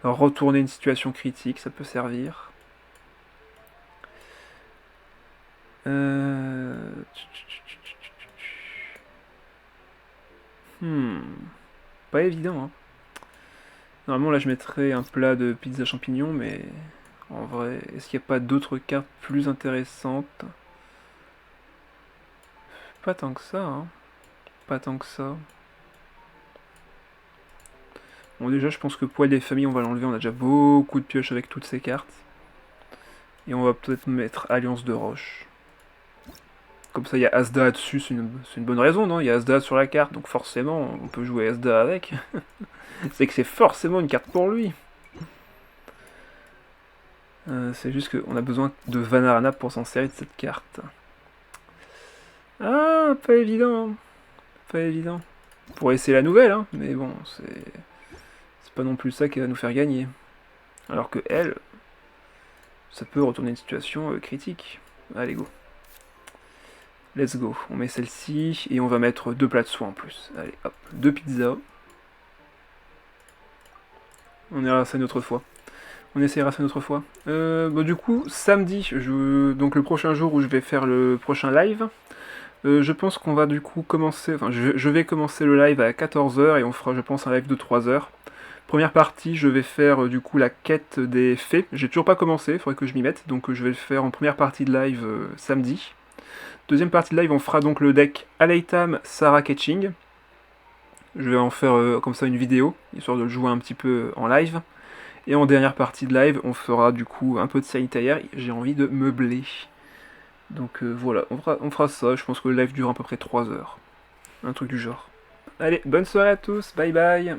retourner une situation critique, ça peut servir. Pas évident, hein. Normalement, là, je mettrais un plat de pizza champignons, mais en vrai, est-ce qu'il n'y a pas d'autres cartes plus intéressantes? Pas tant que ça, hein. Pas tant que ça. Bon, déjà, je pense que Poil des familles, on va l'enlever. On a déjà beaucoup de pioches avec toutes ces cartes. Et on va peut-être mettre Alliance de Roche. Comme ça, il y a Asda dessus, c'est une bonne raison, non? Il y a Asda sur la carte, donc forcément, on peut jouer Asda avec. C'est que c'est forcément une carte pour lui. C'est juste qu'on a besoin de Vanarana pour s'en servir de cette carte. Ah, pas évident. Pas évident. Pour essayer la nouvelle, hein, mais bon, c'est pas non plus ça qui va nous faire gagner. Alors que elle, ça peut retourner une situation critique. Allez, go. Let's go. On met celle-ci et on va mettre 2 plats de soins en plus. Allez, hop, 2 pizzas. On ira ça une autre fois. On essaiera ça une autre fois. Bon, du coup, samedi, donc le prochain jour où je vais faire le prochain live, je pense qu'on va du coup commencer... Enfin, je vais commencer le live à 14h et on fera, je pense, un live de 3h. Première partie, je vais faire du coup la quête des fées. J'ai toujours pas commencé, il faudrait que je m'y mette. Donc je vais le faire en première partie de live samedi. Deuxième partie de live, on fera donc le deck Aleitam Sarah Ketching. Je vais en faire comme ça une vidéo, histoire de le jouer un petit peu en live. Et en dernière partie de live, on fera du coup un peu de sanitaire. J'ai envie de meubler. Donc voilà, on fera ça. Je pense que le live dure à peu près 3 heures. Un truc du genre. Allez, bonne soirée à tous, bye bye.